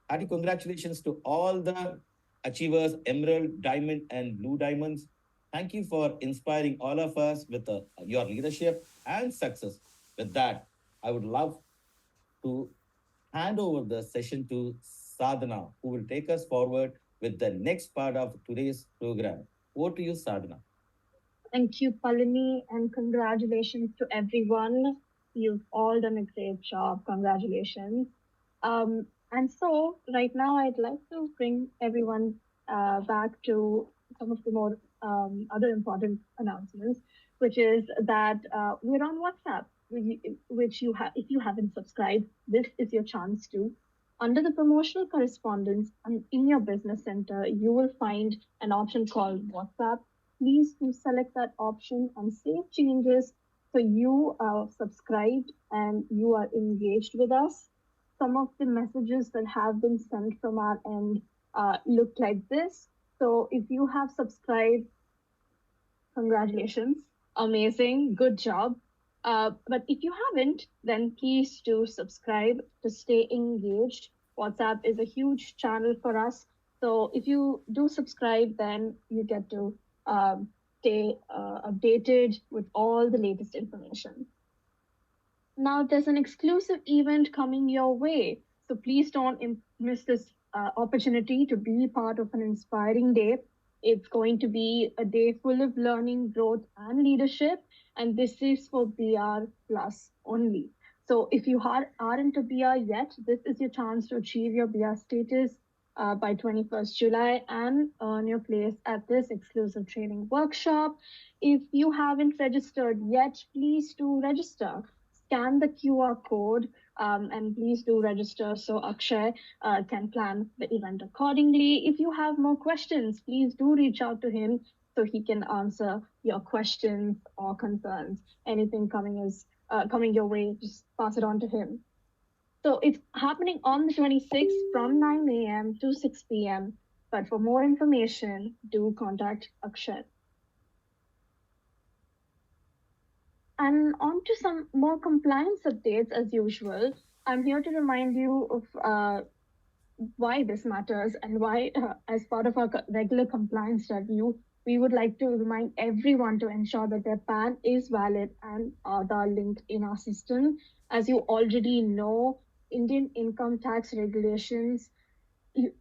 Hearty congratulations to all the achievers, Emerald, Diamond, and Blue Diamonds. Thank you for inspiring all of us with your leadership and success. With that, I would love to hand over the session to Sadhana, who will take us forward with the next part of today's program. Over to you, Sadhana. Thank you, Palini, and congratulations to everyone. You've all done a great job. Congratulations. And so, right now, I'd like to bring everyone back to some of the more other important announcements, which is that we're on WhatsApp, which you have, if you haven't subscribed, this is your chance to. Under the promotional correspondence in your business center, you will find an option called WhatsApp. Please do select that option and save changes so you are subscribed and you are engaged with us. Some of the messages that have been sent from our end look like this. So if you have subscribed, congratulations, amazing, good job. But if you haven't, then please do subscribe to stay engaged. WhatsApp is a huge channel for us. So if you do subscribe, then you get to stay updated with all the latest information. Now, there's an exclusive event coming your way. So please don't miss this opportunity to be part of an inspiring day. It's going to be a day full of learning, growth, and leadership. And this is for BR Plus only. So if you aren't a BR yet, this is your chance to achieve your BR status by 21st July and earn your place at this exclusive training workshop. If you haven't registered yet, please do register. Scan the QR code and please do register so Akshay can plan the event accordingly. If you have more questions, please do reach out to him so he can answer your questions or concerns. Anything coming your way, just pass it on to him. So it's happening on the 26th from 9 a.m. to 6 p.m. But for more information, do contact Akshay. And on to some more compliance updates as usual. I'm here to remind you of why this matters and why, as part of our regular compliance review, we would like to remind everyone to ensure that their PAN is valid and Aadhaar linked in our system. As you already know, Indian income tax regulations,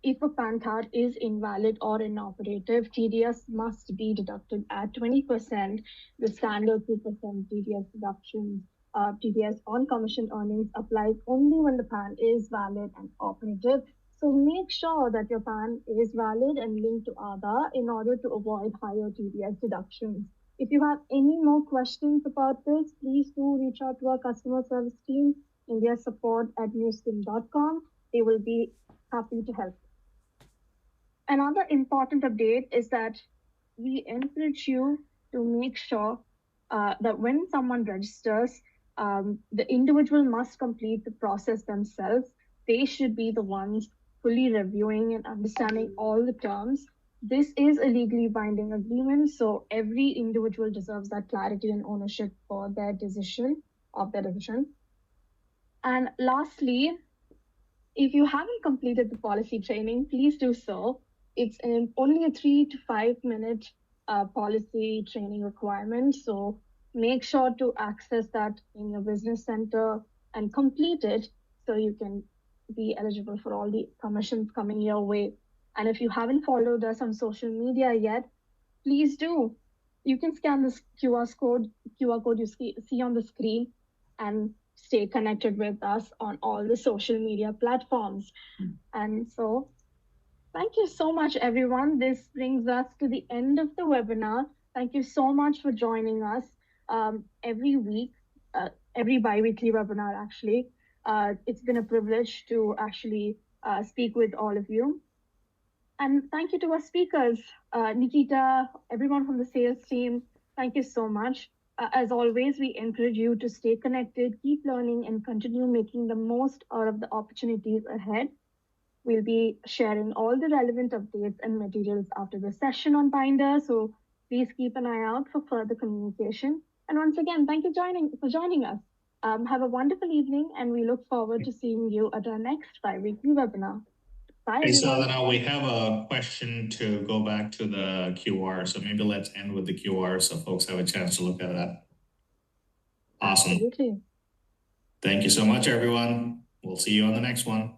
if a PAN card is invalid or inoperative, TDS must be deducted at 20%. The standard 2% TDS deductions, TDS on commission earnings applies only when the PAN is valid and operative. So make sure that your PAN is valid and linked to Aadhaar in order to avoid higher TDS deductions. If you have any more questions about this, please do reach out to our customer service team, indiasupport@newskin.com. They will be happy to help. Another important update is that we encourage you to make sure that when someone registers, the individual must complete the process themselves. They should be the ones fully reviewing and understanding all the terms. This is a legally binding agreement, so every individual deserves that clarity and ownership for their decision. And lastly, if you haven't completed the policy training, please do so. It's only a 3 to 5 minute policy training requirement. So make sure to access that in your business center and complete it so you can be eligible for all the commissions coming your way. And if you haven't followed us on social media yet, please do. You can scan this QR code you see on the screen and stay connected with us on all the social media platforms. And so, thank you so much, everyone. This brings us to the end of the webinar. Thank you so much for joining us every week, every bi-weekly webinar, actually. It's been a privilege to actually speak with all of you. And thank you to our speakers, Nikita, everyone from the sales team. Thank you so much. As always, we encourage you to stay connected, keep learning, and continue making the most out of the opportunities ahead. We'll be sharing all the relevant updates and materials after the session on Binder, so please keep an eye out for further communication. And once again, thank you for joining us. Have a wonderful evening, and we look forward to seeing you at our next bi-weekly webinar. Bye, Okay, so everyone. now we have a question to go back to the QR. So maybe let's end with the QR so folks have a chance to look at that. Awesome. Absolutely. Thank you so much, everyone. We'll see you on the next one.